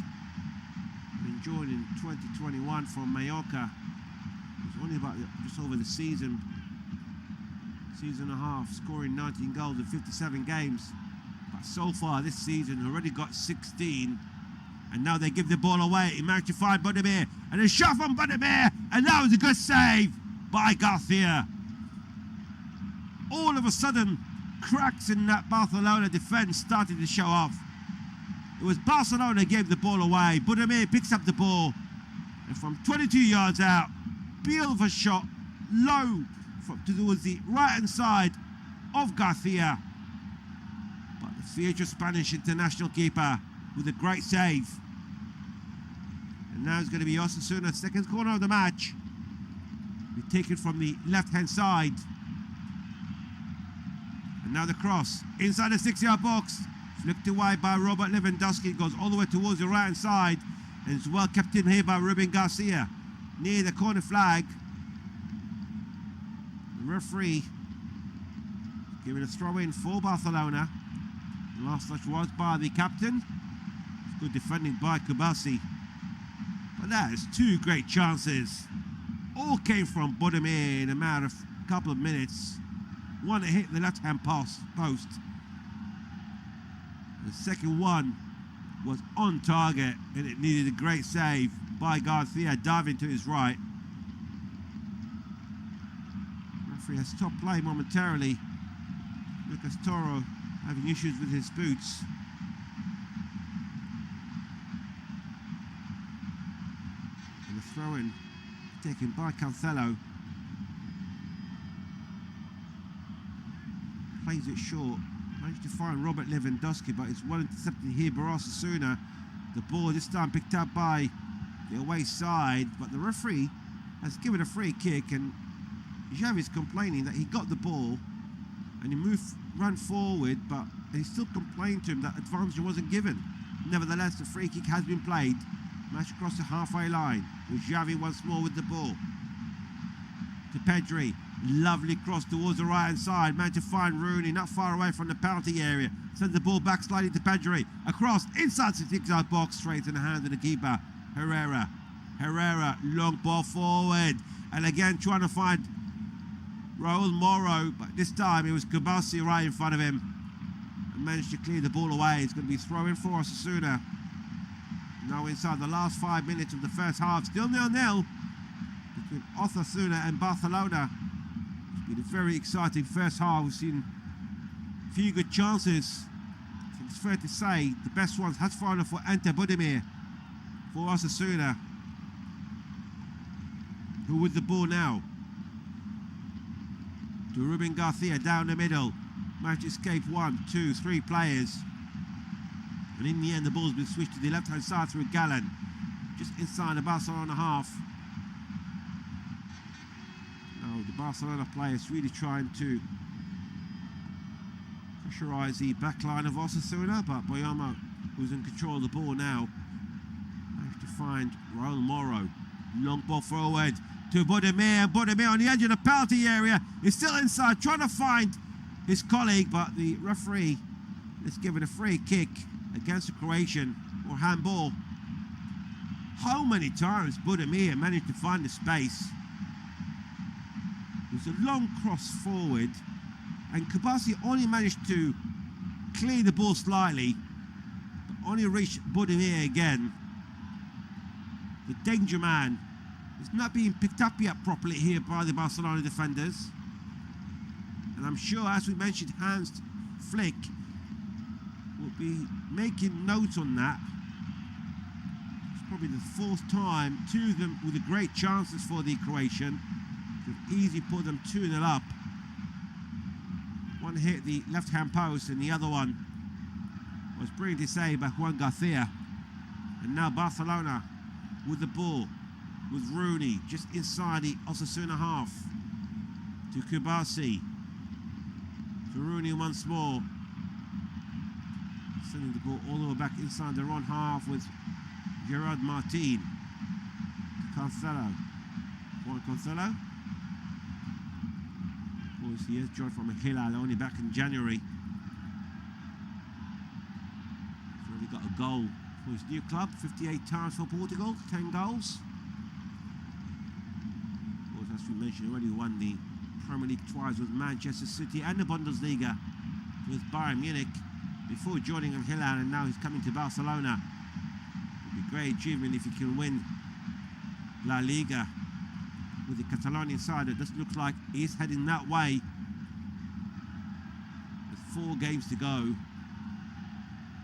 Been joined in 2021 from Mallorca. It was only about just over the season and a half, scoring 19 goals in 57 games. But so far this season, already got 16. And now they give the ball away. He managed to find Budimir, and a shot from Budimir, and that was a good save by Garcia. All of a sudden, cracks in that Barcelona defence started to show off. It was Barcelona gave the ball away. Budimir picks up the ball, and from 22 yards out, beautiful shot, low towards the right-hand side of Garcia. But the future Spanish international keeper with a great save. And now it's going to be Osasuna, second corner of the match. Be taken from the left-hand side. And now the cross inside the 6-yard box. Flicked away by Robert Lewandowski. Goes all the way towards the right-hand side. And it's well kept in here by Ruben Garcia. Near the corner flag. The referee giving a throw-in for Barcelona. The last touch was by the captain. Good defending by Kubasi. But that is two great chances. All came from Budimir in a matter of a couple of minutes. One that hit the left-hand post. The second one was on target and it needed a great save by Garcia, diving to his right. Referee has stopped play momentarily. Lucas Toro having issues with his boots. And the throw-in taken by Cancelo. Plays it short. Managed to find Robert Lewandowski, but it's well intercepted here by Osasuna. The ball this time picked up by the away side, but the referee has given a free kick, and Xavi's complaining that he got the ball and he ran forward, but he still complained to him that advantage wasn't given. Nevertheless, the free kick has been played. Match across the halfway line with Xavi once more with the ball. To Pedri. Lovely cross towards the right hand side. Managed to find Rooney not far away from the penalty area. Sends the ball back slightly to Pedri. Across inside the 6-yard box, straight in the hand of the keeper. Herrera, long ball forward. And again trying to find Raul Moro. But this time it was Kubasi right in front of him. And managed to clear the ball away. It's going to be throw-in for Osasuna. Now inside the last 5 minutes of the first half. Still 0-0 between Osasuna and Barcelona. It's been a very exciting first half. We've seen a few good chances. I think it's fair to say the best ones has fallen for Ante Budimir for Osasuna, who with the ball now to Ruben Garcia down the middle. Managed to escape 1, 2, 3 players. And in the end, the ball's been switched to the left-hand side through Gallen, just inside the Barcelona half. Now the Barcelona players really trying to pressurise the back line of Osasuna, but Boyama, who's in control of the ball now, managed to find Raul Moro. Long ball forward to Budimir. Budimir on the edge of the penalty area. He's still inside, trying to find his colleague, but the referee is given a free kick against the Croatian, or handball. How many times Budimir managed to find the space? It was a long cross forward, and Kubasi only managed to clear the ball slightly, but only reached Budimir again. The danger man is not being picked up yet properly here by the Barcelona defenders. And I'm sure, as we mentioned, Hans Flick will be making notes on that. It's probably the fourth time, 2 of them with the great chances for the Croatian. Could easily put them 2-0 up. One hit the left-hand post and the other one was brilliantly saved by Juan Garcia. And now Barcelona with the ball, with Rooney just inside the Osasuna half. To Kubasi. To Rooney once more. Sending the ball all the way back inside their own half with Gerard Martin. Cancelo. Juan Cancelo. Of course, he has joined from Hilal only back in January. He's already got a goal for his new club. 58 times for Portugal, 10 goals. Of course, as we mentioned, already won the Premier League twice with Manchester City and the Bundesliga with Bayern Munich before joining Al Hilal, and now he's coming to Barcelona. It would be a great achievement if he can win La Liga with the Catalonian side. It just looks like he's heading that way with 4 games to go.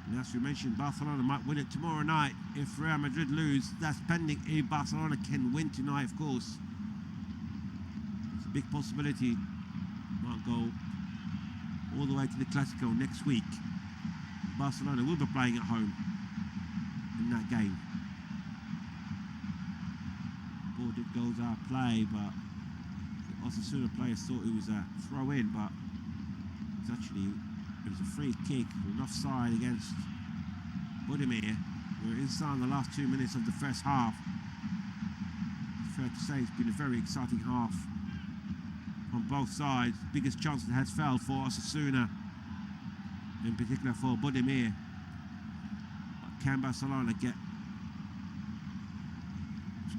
And as we mentioned, Barcelona might win it tomorrow night if Real Madrid lose. That's pending if Barcelona can win tonight, of course. It's a big possibility. Might go all the way to the Clásico next week. Barcelona will be playing at home in that game. thought it goes out of play, but the Osasuna players thought it was a throw-in, but it was a free kick with an offside against Budimir. We're inside the last 2 minutes of the first half. Fair to say it's been a very exciting half on both sides. Biggest chance that has fell for Osasuna, in particular for Budimir. But can Barcelona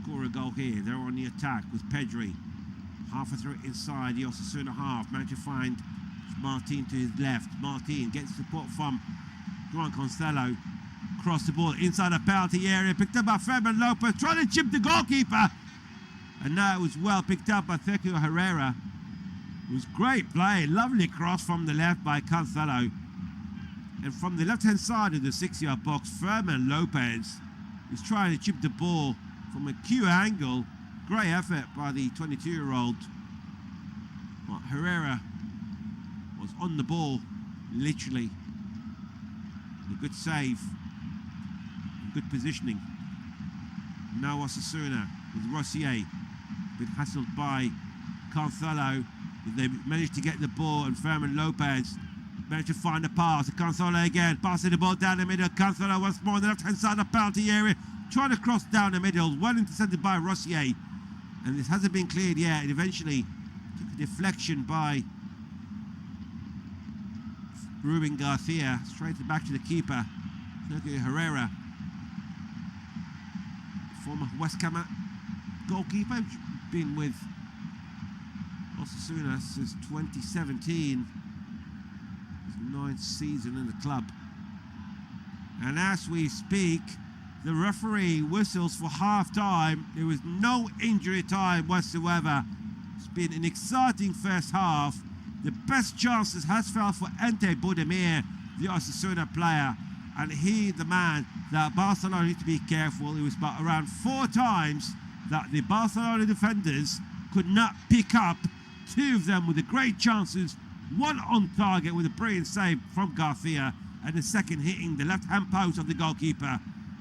score a goal here? They're on the attack with Pedri. Halfway through inside the Osasuna half. Managed to find Martin to his left. Martin gets support from Juan Cancelo. Cross the ball inside the penalty area. Picked up by Fermin Lopez. Trying to chip the goalkeeper. And now it was well picked up by Sergio Herrera. It was great play. Lovely cross from the left by Cancelo. And from the left-hand side of the 6-yard box, Fermin Lopez is trying to chip the ball from a Q angle. Great effort by the 22-year-old. Well, Herrera was on the ball, literally. A good save. Good positioning. Now Osasuna with Rossier. Been hassled by Cancelo. They managed to get the ball, and Fermin Lopez managed to find a pass. Cancelo again, passing the ball down the middle. Cancelo once more on the left-hand side of the penalty area. Trying to cross down the middle. Well intercepted by Rossier. And this hasn't been cleared yet. It eventually took a deflection by Ruben Garcia. Straight back to the keeper, Sergio Herrera. Former West Ham goalkeeper, been with Osasuna since 2017. His 9th season in the club. And as we speak, the referee whistles for half-time. There was no injury time whatsoever. It's been an exciting first half. The best chances has fell for Ante Budimir, the Osasuna player. And he, the man that Barcelona need to be careful. It was about around 4 times that the Barcelona defenders could not pick up. 2 of them with the great chances. 1 on target with a brilliant save from Garcia, and the second hitting the left-hand post of the goalkeeper.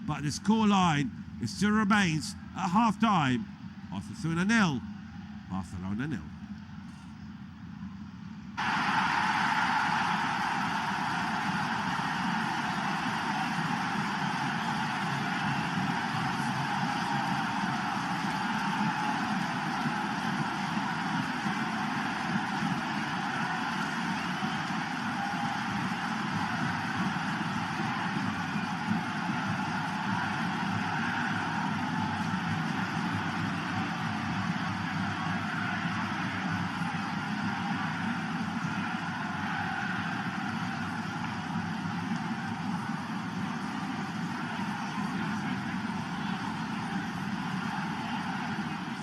But the scoreline still remains at half-time. Osasuna 0, Barcelona 0.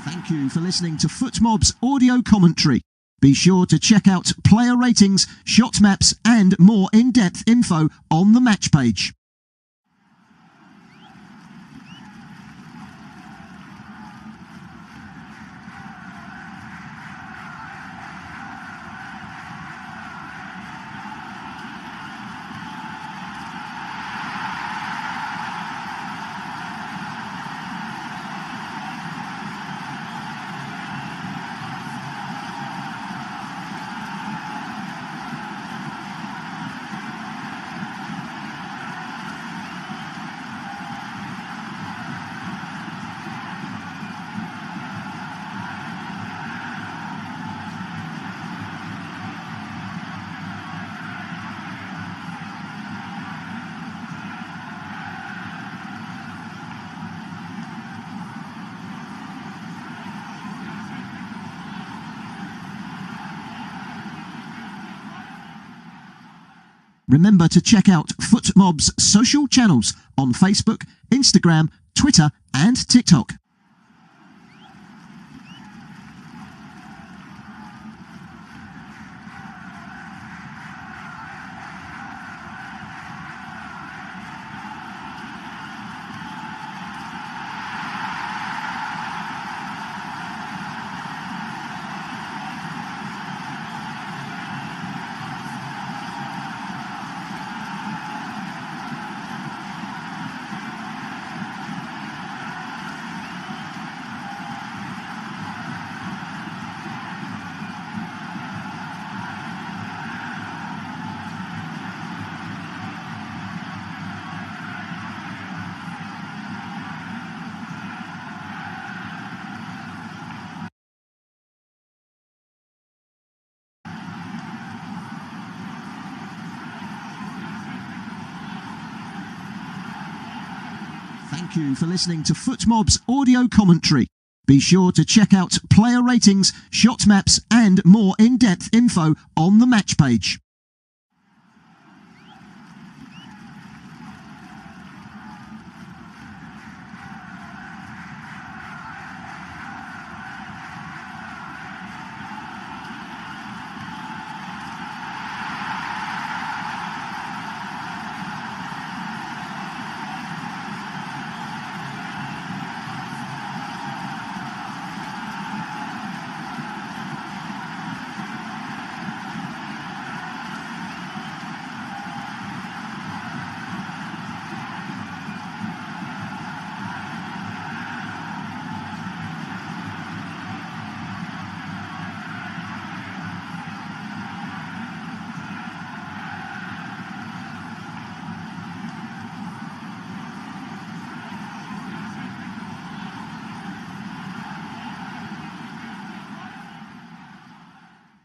Thank you for listening to FootMob's audio commentary. Be sure to check out player ratings, shot maps and more in-depth info on the match page. Remember to check out FootMob's social channels on Facebook, Instagram, Twitter and TikTok. Thank you for listening to FootMob's audio commentary. Be sure to check out player ratings, shot maps and more in-depth info on the match page.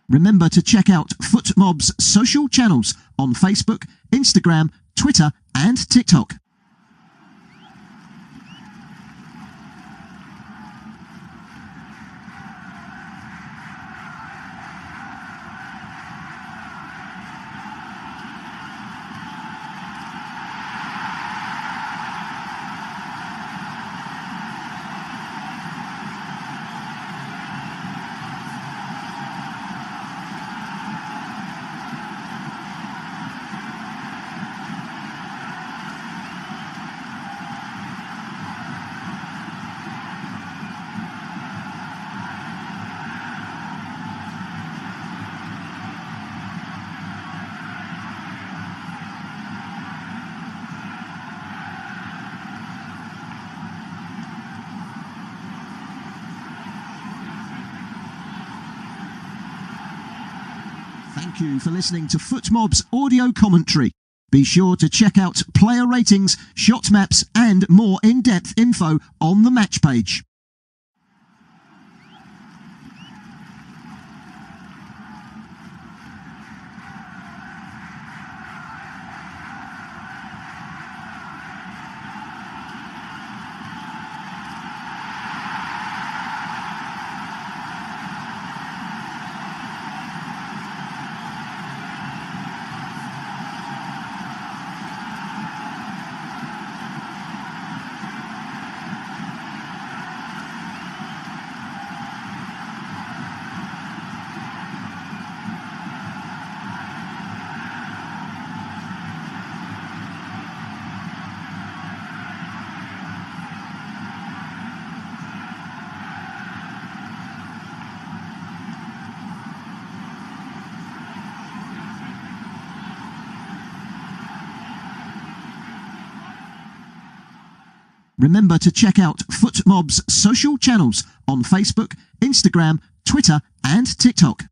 Remember to check out FootMob's social channels on Facebook, Instagram, Twitter and TikTok. Thank you for listening to FootMob's audio commentary. Be sure to check out player ratings, shot maps and more in-depth info on the match page. Remember to check out FootMob's social channels on Facebook, Instagram, Twitter and TikTok.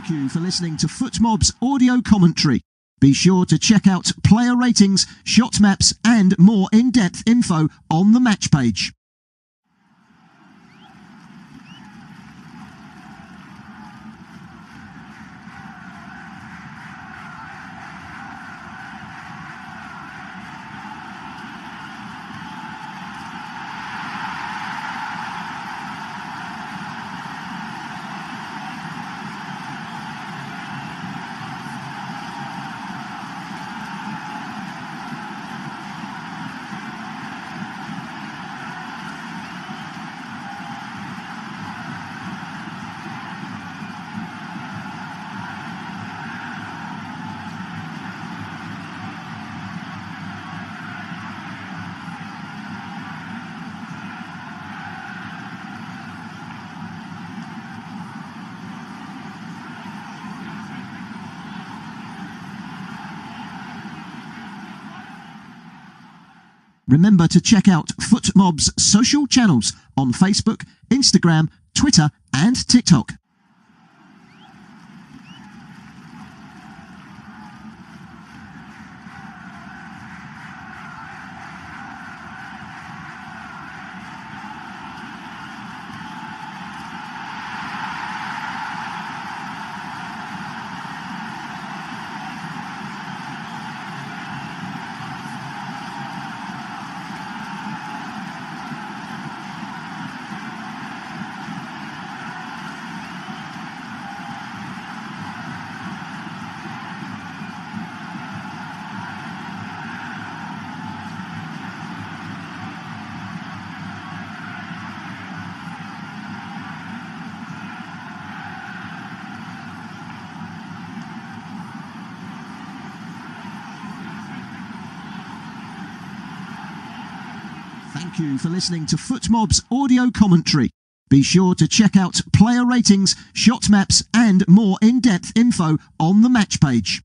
Thank you for listening to FootMob's audio commentary. Be sure to check out player ratings, shot maps and more in-depth info on the match page. Remember to check out FootMob's social channels on Facebook, Instagram, Twitter and TikTok. Thank you for listening to FootMob's audio commentary. Be sure to check out player ratings, shot maps and more in-depth info on the match page.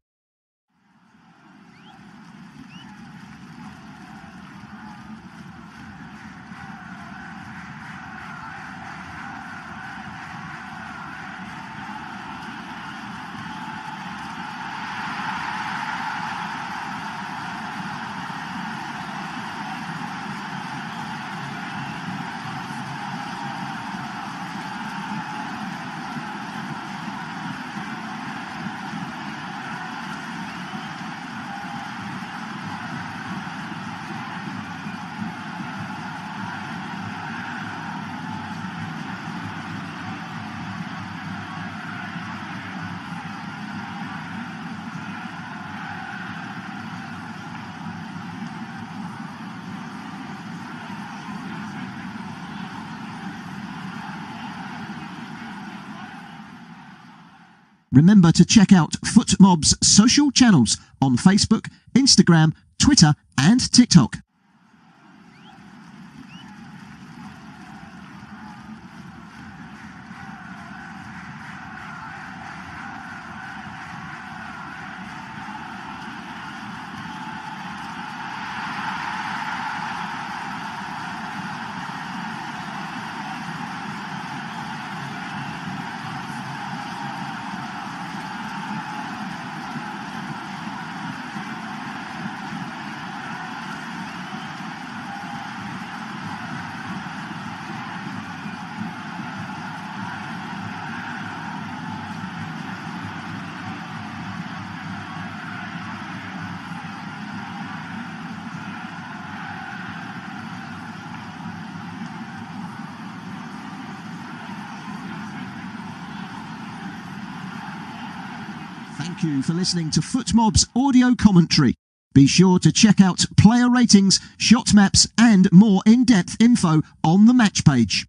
Remember to check out FootMob's social channels on Facebook, Instagram, Twitter and TikTok. Thank you for listening to FootMob's audio commentary. Be sure to check out player ratings, shot maps and more in-depth info on the match page.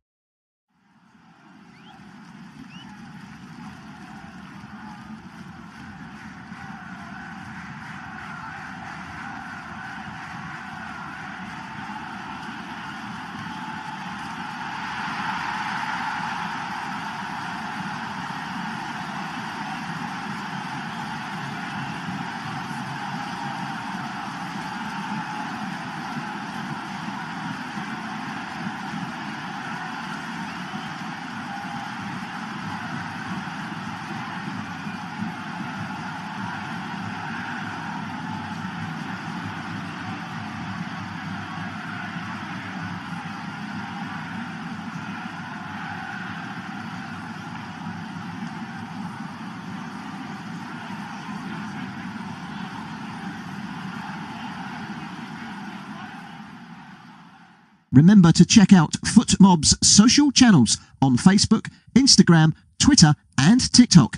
Remember to check out FootMob's social channels on Facebook, Instagram, Twitter and TikTok.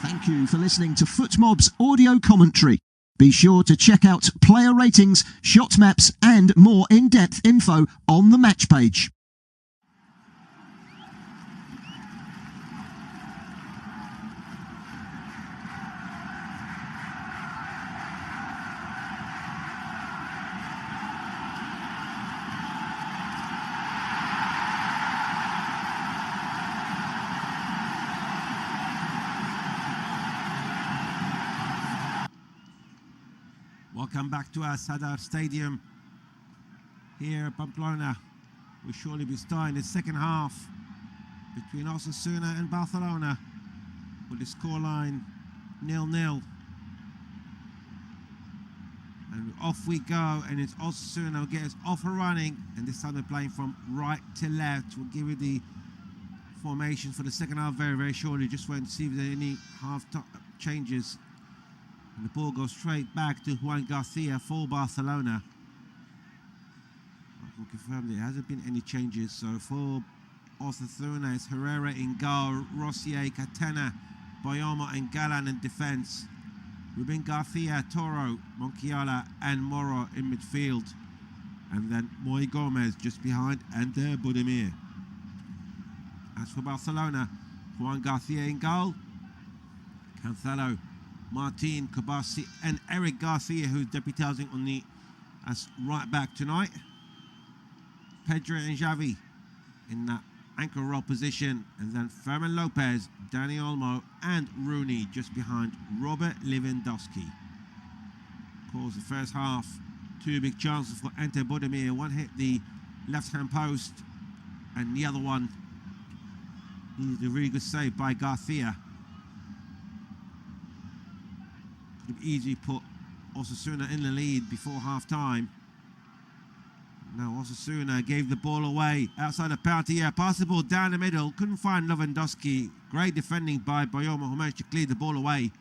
Thank you for listening to FootMob's audio commentary. Be sure to check out player ratings, shot maps and more in-depth info on the match page. Welcome back to our Sadar Stadium here at Pamplona. We'll surely be starting the second half between Osasuna and Barcelona with the scoreline 0-0. And off we go, and it's Osasuna will get us off and running, and this time they're playing from right to left. We'll give you the formation for the second half very, very shortly. Just wait and see if there are any half changes. And the ball goes straight back to Juan Garcia for Barcelona. I can confirm there hasn't been any changes. So for Osasuna, it's Herrera in goal, Rossier, Catena, Boyoma and Galan in defence. Ruben Garcia, Toro, Monchiala and Moro in midfield. And then Moy Gomez just behind and Budimir. As for Barcelona, Juan Garcia in goal, Cancelo, Martin, Kabasi and Eric Garcia, who's debuting on the as right back tonight. Pedro and Xavi in that anchor role position, and then Fermin Lopez, Dani Olmo and Rooney just behind Robert Lewandowski. Of course, the first half, two big chances for Ante Budimir. One hit the left-hand post and the other one needed a really good save by Garcia. Could have easily put Osasuna in the lead before half-time. Now Osasuna gave the ball away outside the penalty area. Passed the ball down the middle. Couldn't find Lewandowski. Great defending by Boyoma, who managed to clear the ball away.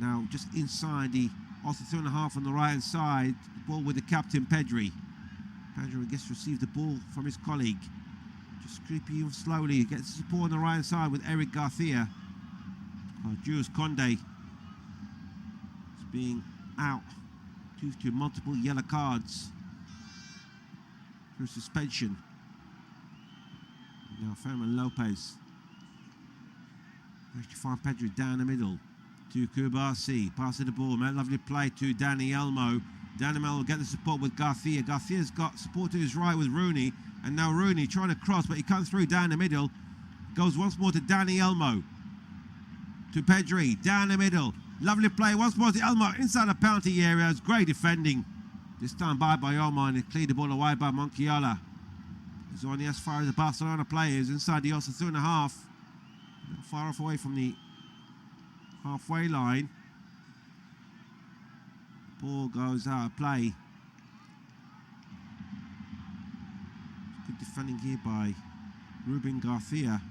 Now just inside the Osasuna half on the right-hand side. The ball with the captain, Pedri. Pedri gets to receive the ball from his colleague. Just creeping slowly. Gets support on the right-hand side with Eric Garcia. Jules Conde is being out due to multiple yellow cards through suspension. Now Fermin Lopez managed to find Pedri down the middle to Kubasi. Passes the ball, lovely play to Dani Olmo. Dani Olmo will get the support with Garcia. Garcia's got support to his right with Rooney, and now Rooney trying to cross, but he comes through down the middle. Goes once more to Dani Olmo. To Pedri, down the middle. Lovely play once more to Olmo inside the penalty area. It's great defending. This time by Boyoma, and it cleared the ball away by Monchiala. It's only as far as the Barcelona players inside the Osasuna half. Not far off away from the halfway line. Ball goes out of play. Good defending here by Ruben Garcia.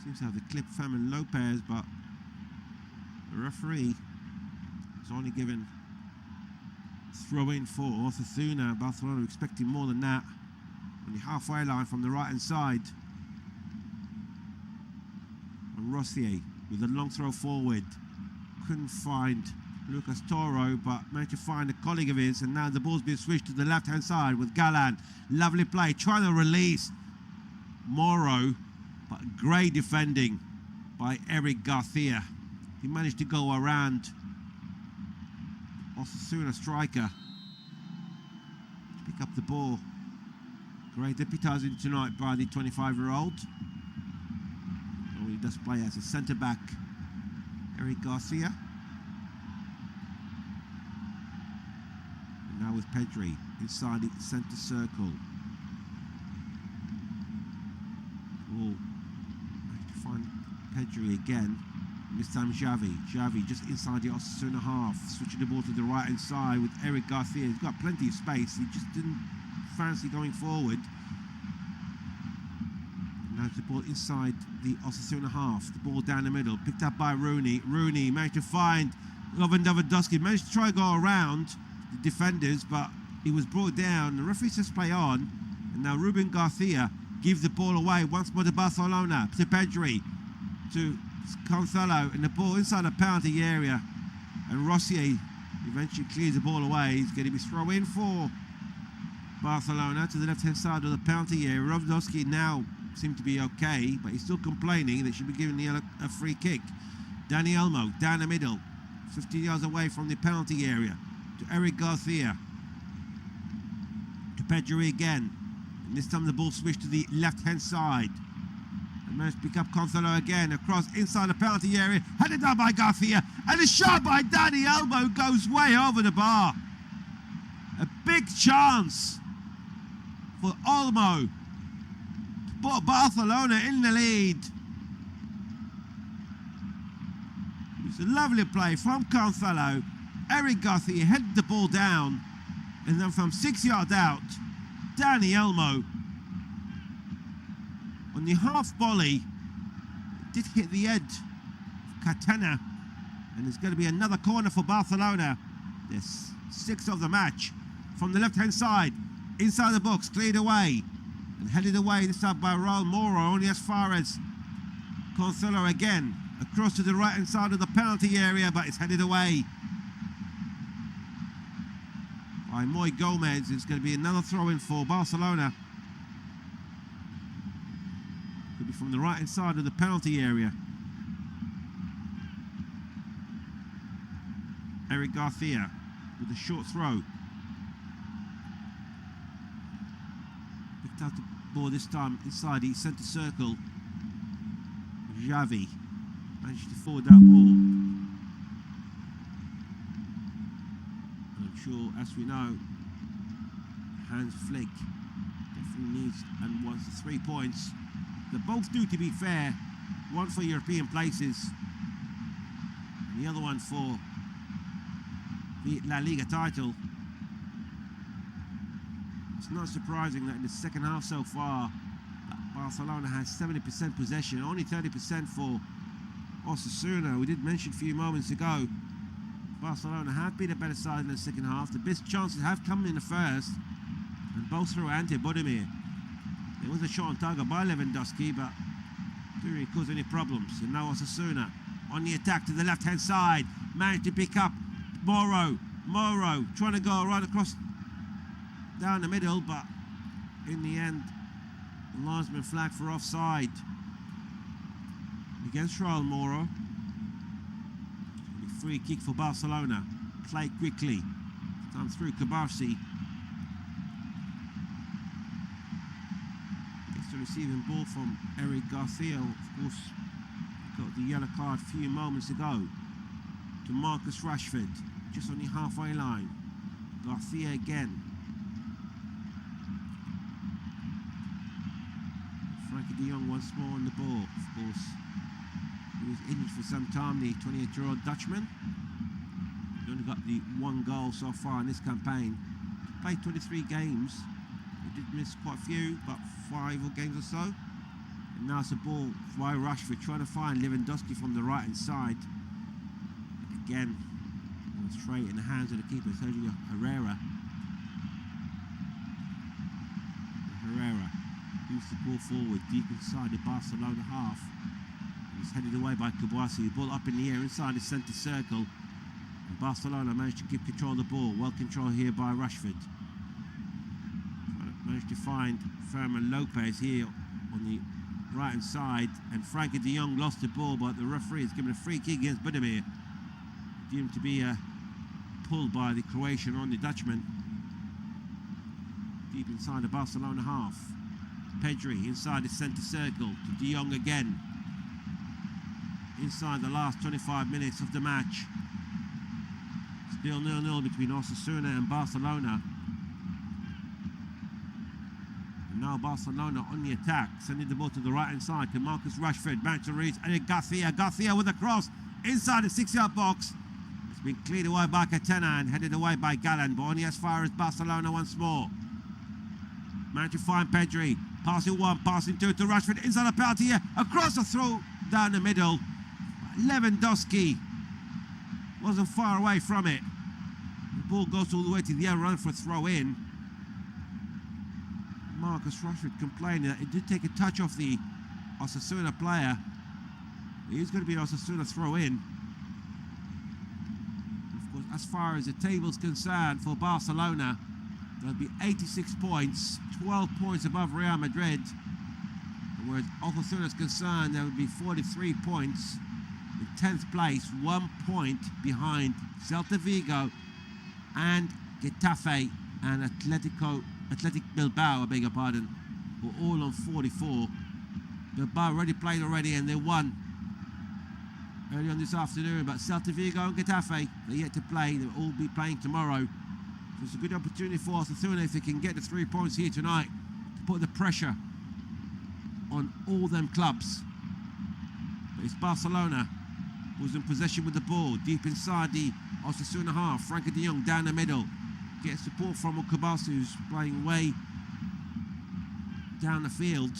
Seems to have the clip Fermin Lopez, but the referee has only given throw-in for Osasuna. Barcelona expecting more than that. On the halfway line from the right-hand side. And Rossier with a long throw forward. Couldn't find Lucas Toro, but managed to find a colleague of his, and now the ball's been switched to the left-hand side with Galan. Lovely play, trying to release Moro, but great defending by Eric Garcia. He managed to go around Osasuna striker to pick up the ball. Great debuting tonight by the 25-year-old. He does play as a centre-back, Eric Garcia. And now with Pedri inside the centre circle. Ball to find Pedri again. This time Xavi. Xavi just inside the Osasuna half, switching the ball to the right-hand side with Eric Garcia. He's got plenty of space. He just didn't fancy going forward. And now the ball inside the Osasuna half. The ball down the middle, picked up by Rooney. Rooney managed to find Lewandowski. Managed to try to go around the defenders, but he was brought down. The referee says play on. And now Ruben Garcia gives the ball away once more to Barcelona. To Pedri. To It's Cancelo and the ball inside the penalty area. And Rossier eventually clears the ball away. He's going to be thrown in for Barcelona to the left-hand side of the penalty area. Lewandowski now seemed to be okay, but he's still complaining. They should be giving a free kick. Dani Olmo down the middle, 15 yards away from the penalty area, to Eric Garcia, to Pedri again, and this time the ball switched to the left-hand side. And managed to pick up Cancelo again, across inside the penalty area, headed down by Garcia, and a shot by Dani Olmo goes way over the bar. A big chance for Olmo to put Barcelona in the lead. It's a lovely play from Cancelo. Eric Garcia headed the ball down, and then from 6 yards out, Dani Olmo on the half volley did hit the edge of Catena, and it's going to be another corner for Barcelona. This 6th of the match from the left-hand side, inside the box, cleared away and headed away this time by Raul Moro, only as far as Cancelo again. Across to the right-hand side of the penalty area, but it's headed away by Moy Gomez. It's going to be another throw-in for Barcelona. Could be from the right-hand side of the penalty area. Eric Garcia with a short throw. Picked out the ball this time inside the centre circle. Xavi managed to forward that ball. And I'm sure, as we know, Hans Flick definitely needs and wants the 3 points. They're both due, to be fair. One for European places, and the other one for the La Liga title. It's not surprising that in the second half so far, Barcelona has 70% possession, only 30% for Osasuna. We did mention a few moments ago, Barcelona have been a better side in the second half. The best chances have come in the first, and both through Ante Budimir. There was a shot on target by Lewandowski, but didn't really cause any problems. And now Osasuna on the attack to the left-hand side, managed to pick up Moro trying to go right across down the middle, but in the end, the linesman flagged for offside against Raul Moro. Free kick for Barcelona. Played quickly. Time through Cabarsi. Gets the receiving ball from Eric Garcia. Of course, got the yellow card a few moments ago. To Marcus Rashford, just on the halfway line. Garcia again. Frankie de Jong once more on the ball, of course. He was injured for some time, the 28-year-old Dutchman. He only got the 1 goal so far in this campaign. He played 23 games. He did miss quite a few, about 5 games or so. And now it's a ball by Rashford, trying to find Lewandowski from the right-hand side. Again, straight in the hands of the keeper, Sergio Herrera. Herrera moves the ball forward, deep inside the Barcelona half. He's headed away by Cabarsi. Ball up in the air inside the centre circle. And Barcelona managed to keep control of the ball. Well controlled here by Rashford. Managed to find Fermin Lopez here on the right hand side. And Frankie de Jong lost the ball, but the referee has given a free kick against Budimir. Deemed to be pulled by the Croatian on the Dutchman. Deep inside the Barcelona half. Pedri inside the centre circle to de Jong again. Inside the last 25 minutes of the match. Still 0-0 between Osasuna and Barcelona. And now Barcelona on the attack, sending the ball to the right-hand side to Marcus Rashford. Managed to reach Garcia with a cross inside the 6-yard box. It's been cleared away by Catena and headed away by Galán, but only as far as Barcelona once more. Managed to find Pedri. Passing 1, passing 2 to Rashford inside the penalty here. Across the throw down the middle. Lewandowski wasn't far away from it. The ball goes all the way to the end, run for a throw in. Marcus Rashford complaining that it did take a touch off the Osasuna player. It is going to be Osasuna throw in. Of course, as far as the table's concerned for Barcelona, there'll be 86 points, 12 points above Real Madrid. Whereas Osasuna is concerned, there would be 43 points in 10th place, 1 point behind Celta Vigo and Getafe and Athletic Bilbao, I beg your pardon, were all on 44. Bilbao already played and they won early on this afternoon, but Celta Vigo and Getafe, they're yet to play. They'll all be playing tomorrow. So it's a good opportunity for Osasuna if they can get the 3 points here tonight to put the pressure on all them clubs. But it's Barcelona who's in possession with the ball, deep inside the Osasuna half. Frankie de Jong down the middle. Gets support from Okabasu, who's playing way down the field.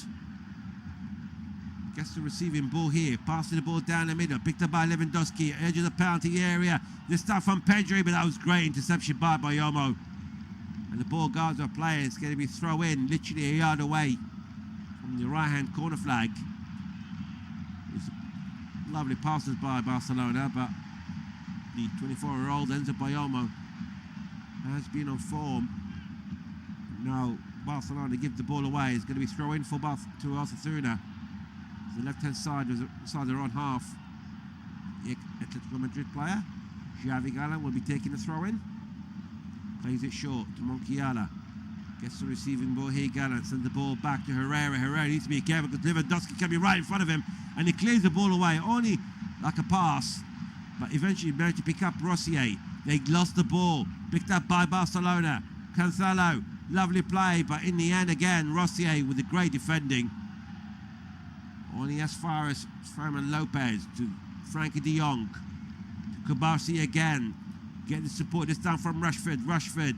Gets the receiving ball here, passing the ball down the middle, picked up by Lewandowski, edge of the penalty area. This stuff from Pedri, but that was great interception by Bayomo. And the ball guards our players. It's going to be throw in, literally a yard away from the right-hand corner flag. It's lovely passes by Barcelona, but the 24-year-old Enzo Bayomo has been on form. Now Barcelona give the ball away. It's going to be throw in for to Osasuna. The left-hand side is inside their own half. The Atletico Madrid player, Xavi Galán, will be taking the throw-in. Plays it short to Monchiala. Gets the receiving ball here, Galán. Sends the ball back to Herrera. Herrera needs to be careful because Lewandowski can be right in front of him. And he clears the ball away, only like a pass. But eventually managed to pick up Rossier. They lost the ball. Picked up by Barcelona. Cancelo, lovely play. But in the end, again, Rossier with the great defending. Only as far as Ferman Lopez to Frankie de Jong. To Cabarsi again. Getting the support this time from Rashford. Rashford,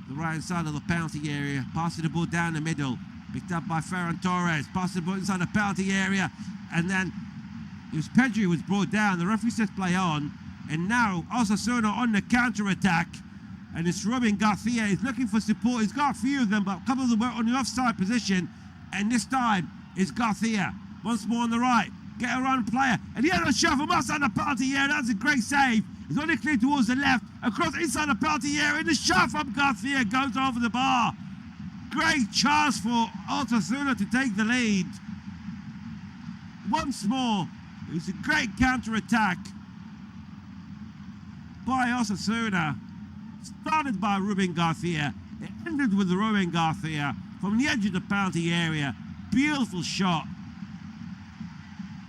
the right hand side of the penalty area. Passing the ball down the middle. Picked up by Ferran Torres. Passing the ball inside the penalty area. And then it was Pedri who was brought down. The referee says play on. And now Osasuna on the counter-attack. And it's Robin Garcia. He's looking for support. He's got a few of them, but a couple of them were on the offside position. And this time it's Garcia. Once more on the right. Get around player. And he had a shot from outside the penalty area. That's a great save. He's only cleared towards the left. Across inside the penalty area. And the shot from Garcia goes over the bar. Great chance for Osasuna to take the lead. Once more. It's a great counter-attack by Osasuna. Started by Ruben Garcia. It ended with Ruben Garcia from the edge of the penalty area. Beautiful shot.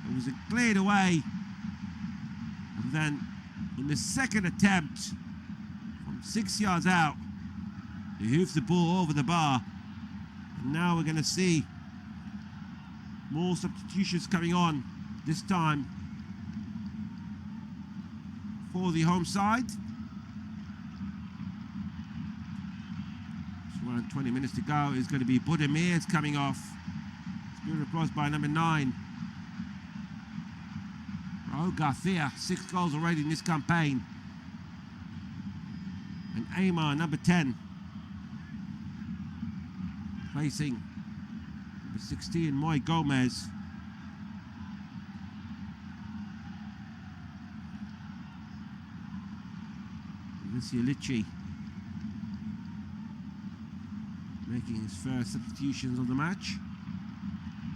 It was cleared away. And then in the second attempt, from 6 yards out, he hoofs the ball over the bar. And now we're going to see more substitutions coming on, this time for the home side. So around 20 minutes to go. It's going to be Budemir's coming off. Good applause by number 9. Raul Garcia, 6 goals already in this campaign. And Aymar, number 10, placing number 16, Moy Gomez. Alici making his first substitutions of the match.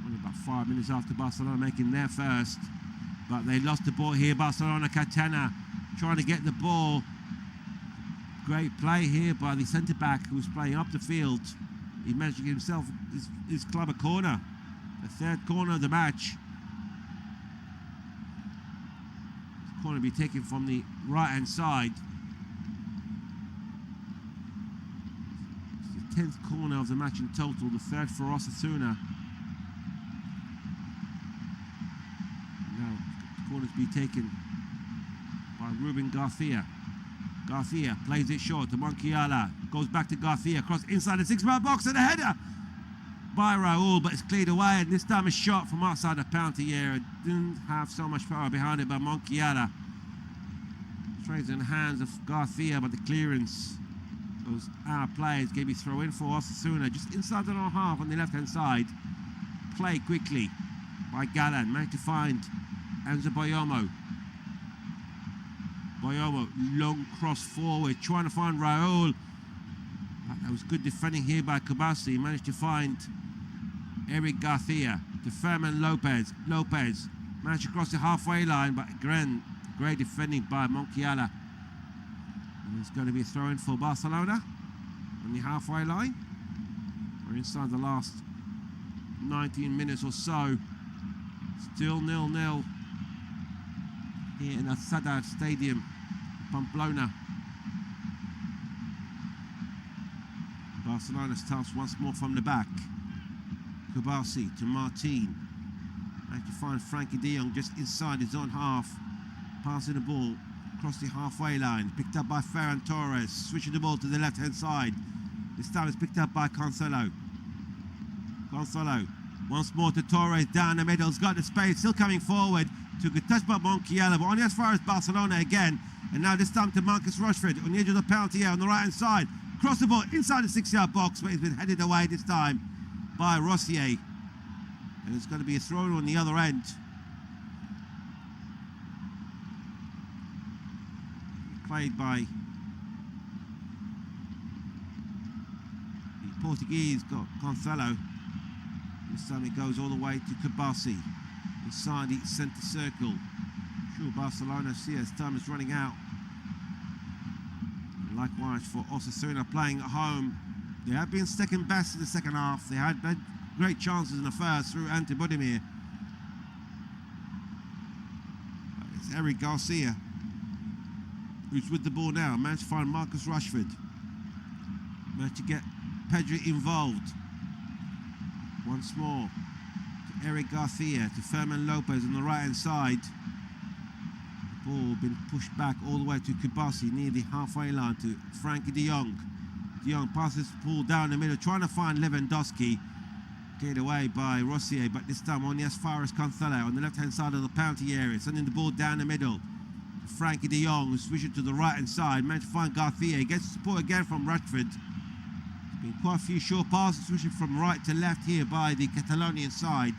Only about 5 minutes after Barcelona making their first. But they lost the ball here. Barcelona, Catena trying to get the ball. Great play here by the centre-back who was playing up the field. He managed to get himself, his club a corner. The third corner of the match. This corner will be taken from the right-hand side. It's the 10th corner of the match in total. The third for Osasuna. Corners be taken by Ruben Garcia. Garcia plays it short to Monchiala. Goes back to Garcia. Across inside the 6-yard box and a header by Raul, but it's cleared away. And this time a shot from outside the penalty area. Didn't have so much power behind it by Monchiala. Trades in the hands of Garcia, but the clearance goes our players. Gave me throw in for Osasuna. Just inside the half on the left-hand side. Play quickly by Galán. Managed to find Enzo Boyomo. Boyomo, long cross forward, trying to find Raul. That was good defending here by Kubasi. He managed to find Eric Garcia to Ferman Lopez. Lopez managed to cross the halfway line, but again, great defending by Monchiala. And it's going to be a throw-in for Barcelona on the halfway line. We're inside the last 19 minutes or so. Still 0-0 here in Asada Stadium, Pamplona. Barcelona starts once more from the back. Kubasi to Martin. Managed to find Frankie de Jong just inside his own half. Passing the ball across the halfway line. Picked up by Ferran Torres. Switching the ball to the left-hand side. This time it's picked up by Cancelo. Cancelo once more to Torres down the middle. He's got the space. Still coming forward. Took a touch by Monchiala, but only as far as Barcelona again. And now this time to Marcus Rashford on the edge of the penalty area on the right-hand side. Cross the ball inside the 6-yard box, but he's been headed away this time by Rossier. And it's going to be a throw on the other end. Played by the Portuguese, got Cancelo. This time it goes all the way to Kubasi inside the centre circle. Sure, Barcelona see as time is running out. And likewise for Osasuna playing at home. They have been second best in the second half. They had great chances in the first through Ante Budimir. It's Eric Garcia who's with the ball now. Managed to find Marcus Rashford. Managed to get Pedri involved. Once more to Eric Garcia, to Ferman Lopez on the right hand side. The ball been pushed back all the way to Kubasi near the halfway line to Frankie de Jong. De Jong passes the ball down the middle, trying to find Lewandowski. Cleared away by Rossier, but this time only as far as Cancelo on the left hand side of the penalty area, sending the ball down the middle. Frankie de Jong, who's switching to the right hand side, managed to find Garcia. He gets support again from Rashford. There's been quite a few short passes switching from right to left here by the Catalonian side.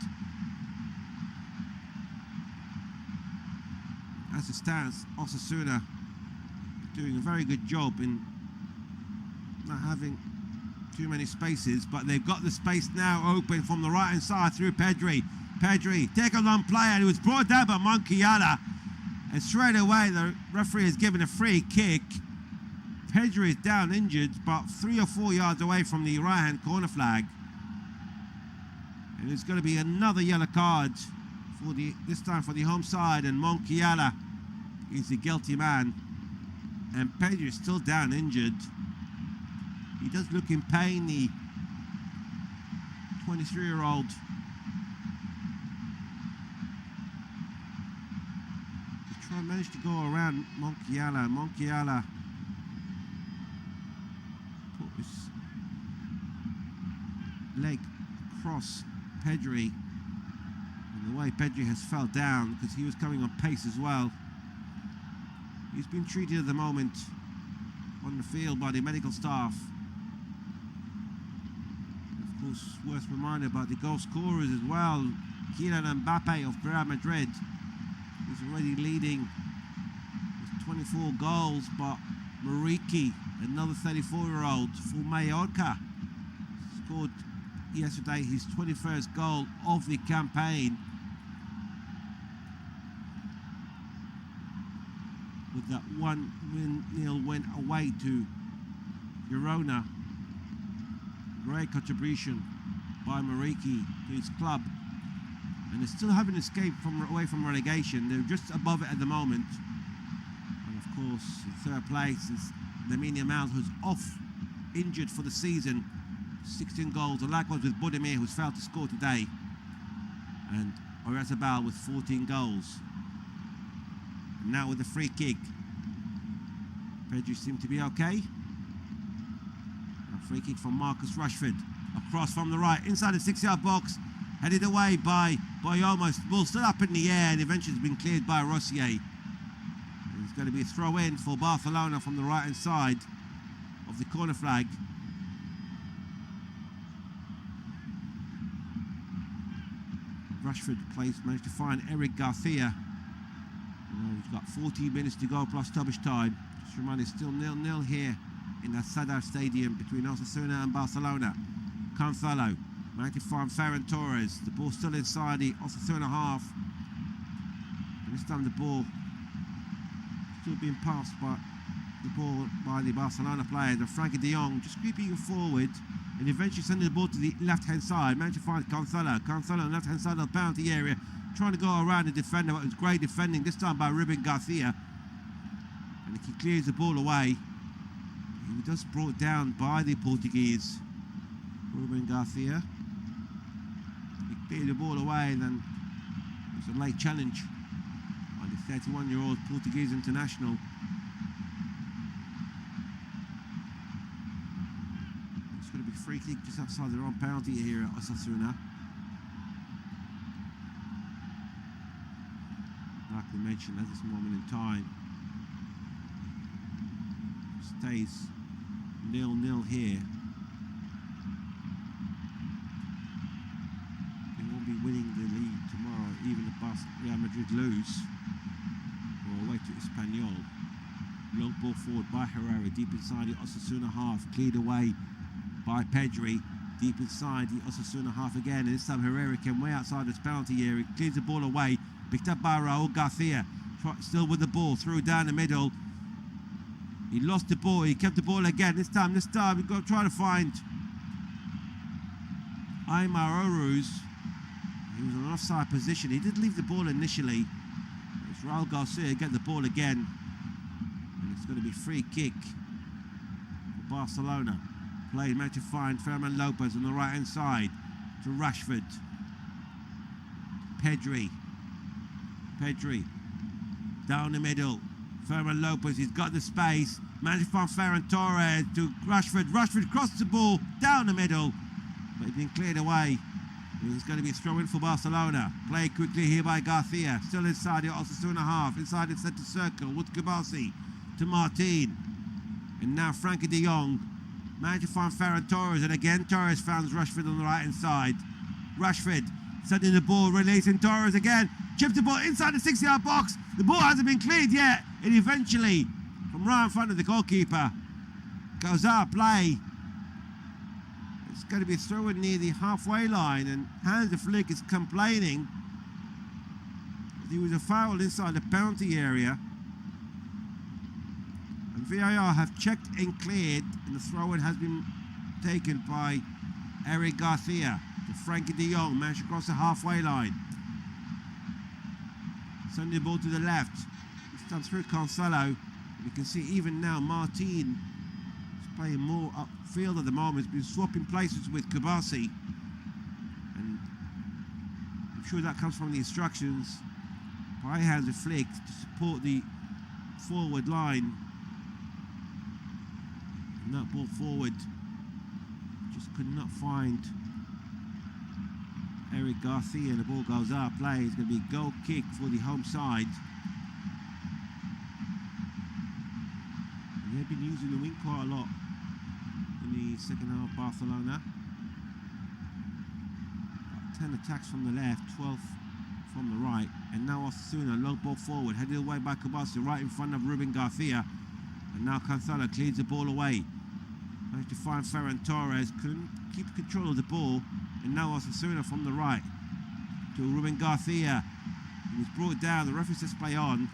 As it stands, Osasuna doing a very good job in not having too many spaces, but they've got the space now open from the right hand side through Pedri. Pedri, take a long player, and he was brought down by Monchiala. And straight away, the referee has given a free kick. Pedri is down injured, about 3 or 4 yards away from the right-hand corner flag. And it's going to be another yellow card for this time for the home side. And Monchiala is the guilty man. And Pedri is still down injured. He does look in pain, the 23-year-old. Managed to go around Monchiala. Monchiala put his leg across Pedri, and the way Pedri has fell down because he was coming on pace as well. He's been treated at the moment on the field by the medical staff. Of course, worth reminding about the goal scorers as well. Kylian Mbappe of Real Madrid. He's already leading with 24 goals, but Mariki, another 34-year-old for Mallorca, scored yesterday his 21st goal of the campaign. With that 1-0 win away to Girona. Great contribution by Mariki to his club. And they still haven't escaped away from relegation. They're just above it at the moment. And of course, in third place is Lamine Yamal, who's off, injured for the season. 16 goals, and likewise with Budimir, who's failed to score today. And Oyarzabal with 14 goals. And now with the free kick. Pedri seemed to be okay. A free kick from Marcus Rashford. Across from the right, inside the 6-yard box. Headed away by almost, ball still up in the air, and eventually it's been cleared by Rossier. And it's going to be a throw in for Barcelona from the right hand side of the corner flag. Rashford managed to find Eric Garcia. We've got 14 minutes to go plus stoppage time. Just a reminder, it's still 0-0 here in the Sadar Stadium between Osasuna and Barcelona. Cancelo, managed to find Ferran Torres. The ball still inside the Osasuna half. And this time the ball still being passed by the Barcelona players. And Frankie de Jong just creeping forward and eventually sending the ball to the left-hand side. Managed to find Cancelo. Cancelo on the left-hand side of the penalty area, trying to go around the defender, but it was great defending, this time by Ruben Garcia. And he clears the ball away. He was just brought down by the Portuguese, Ruben Garcia. He cleared the ball away, and then it was a late challenge by the 31-year-old Portuguese international. It's going to be free kick just outside their own penalty here at Osasuna. Like we mentioned, at this moment in time, stays 0-0 here. They won't be winning the league tomorrow, even if Real Madrid lose or away to Espanyol. Long ball forward by Herrera, deep inside the Osasuna half, cleared away by Pedri, deep inside the Osasuna half again, and this time Herrera came way outside this penalty area, clears the ball away, picked up by Raul Garcia, still with the ball, through down the middle. He lost the ball, he kept the ball again. This time we've got to try to find Aymar Oruz. He was in an offside position. He did leave the ball initially. It's Raul Garcia get the ball again. And it's going to be free kick for Barcelona. Played, managed to find Ferran Lopez on the right hand side to Rashford. Pedri down the middle. Ferran Lopez, he's got the space. Managed to find Ferran Torres to Rashford. Rashford crossed the ball down the middle, but it's been cleared away. It's going to be a throw in for Barcelona. Played quickly here by Garcia. Still inside the Osasuna half. Inside the centre circle with Kubasi to Martin. And now Frankie de Jong managed to find Ferran Torres. And again, Torres finds Rashford on the right hand side. Rashford sending the ball, releasing Torres again. Chipped the ball inside the 6-yard box. The ball hasn't been cleared yet. And eventually, from right in front of the goalkeeper, goes out of play. It's going to be thrown near the halfway line, and Hans de Flick is complaining that he was a foul inside the penalty area. And VAR have checked and cleared, and the throw-in has been taken by Eric Garcia to Frankie de Jong, managed to cross the halfway line. Sending the ball to the left. This time through Cancelo. You can see even now Martin is playing more upfield at the moment. He's been swapping places with Kubasi. And I'm sure that comes from the instructions by Hans de Flick to support the forward line. And that ball forward just could not find Eric Garcia, and the ball goes out of play. It's going to be a goal kick for the home side. And they've been using the wing quite a lot in the second half of Barcelona. 10 attacks from the left, 12 from the right. And now Osasuna, long ball forward, headed away by Kubasi, right in front of Ruben Garcia. And now Cancelo clears the ball away. Managed to find Ferran Torres, couldn't keep control of the ball. And now Osasuna from the right to Ruben Garcia. He was brought down, the referee says play on.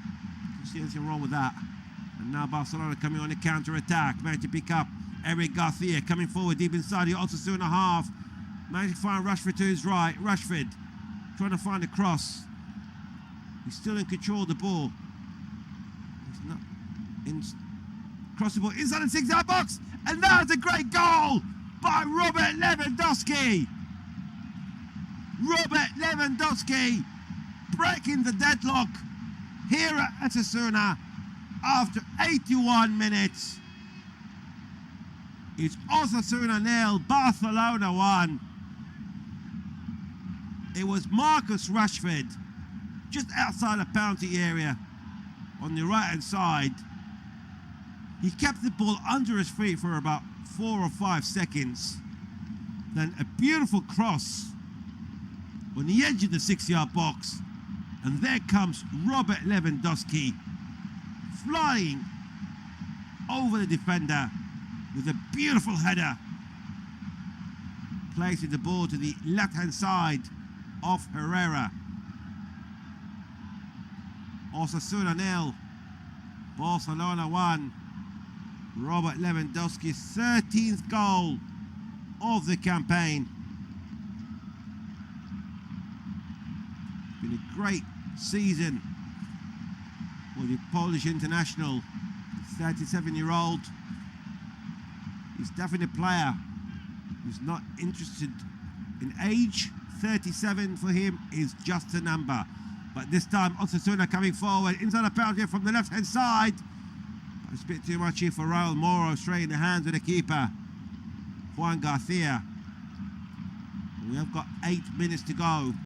Can't see anything wrong with that. And now Barcelona coming on the counter-attack. Managed to pick up Eric Garcia, coming forward deep inside the Osasuna half. Managed to find Rashford to his right. Rashford trying to find a cross. He's still in control of the ball. He's not in. Cross the ball inside the 6-yard box. And that's a great goal by Robert Lewandowski. Robert Lewandowski breaking the deadlock here at Osasuna after 81 minutes. It's Osasuna 0, Barcelona 1. It was Marcus Rashford just outside the penalty area on the right hand side. He kept the ball under his feet for about 4 or 5 seconds. Then a beautiful cross on the edge of the 6-yard box. And there comes Robert Lewandowski, flying over the defender with a beautiful header, placing the ball to the left-hand side of Herrera. Osasuna 0, Barcelona 1. Robert Lewandowski's 13th goal of the campaign. Been a great season for the Polish international, 37-year-old. He's definitely a player who's not interested in age. 37 for him is just a number. But this time Osasuna coming forward inside the penalty from the left-hand side. It's a bit too much here for Raul Moro, straight in the hands of the keeper, Juan Garcia. We have got 8 minutes to go.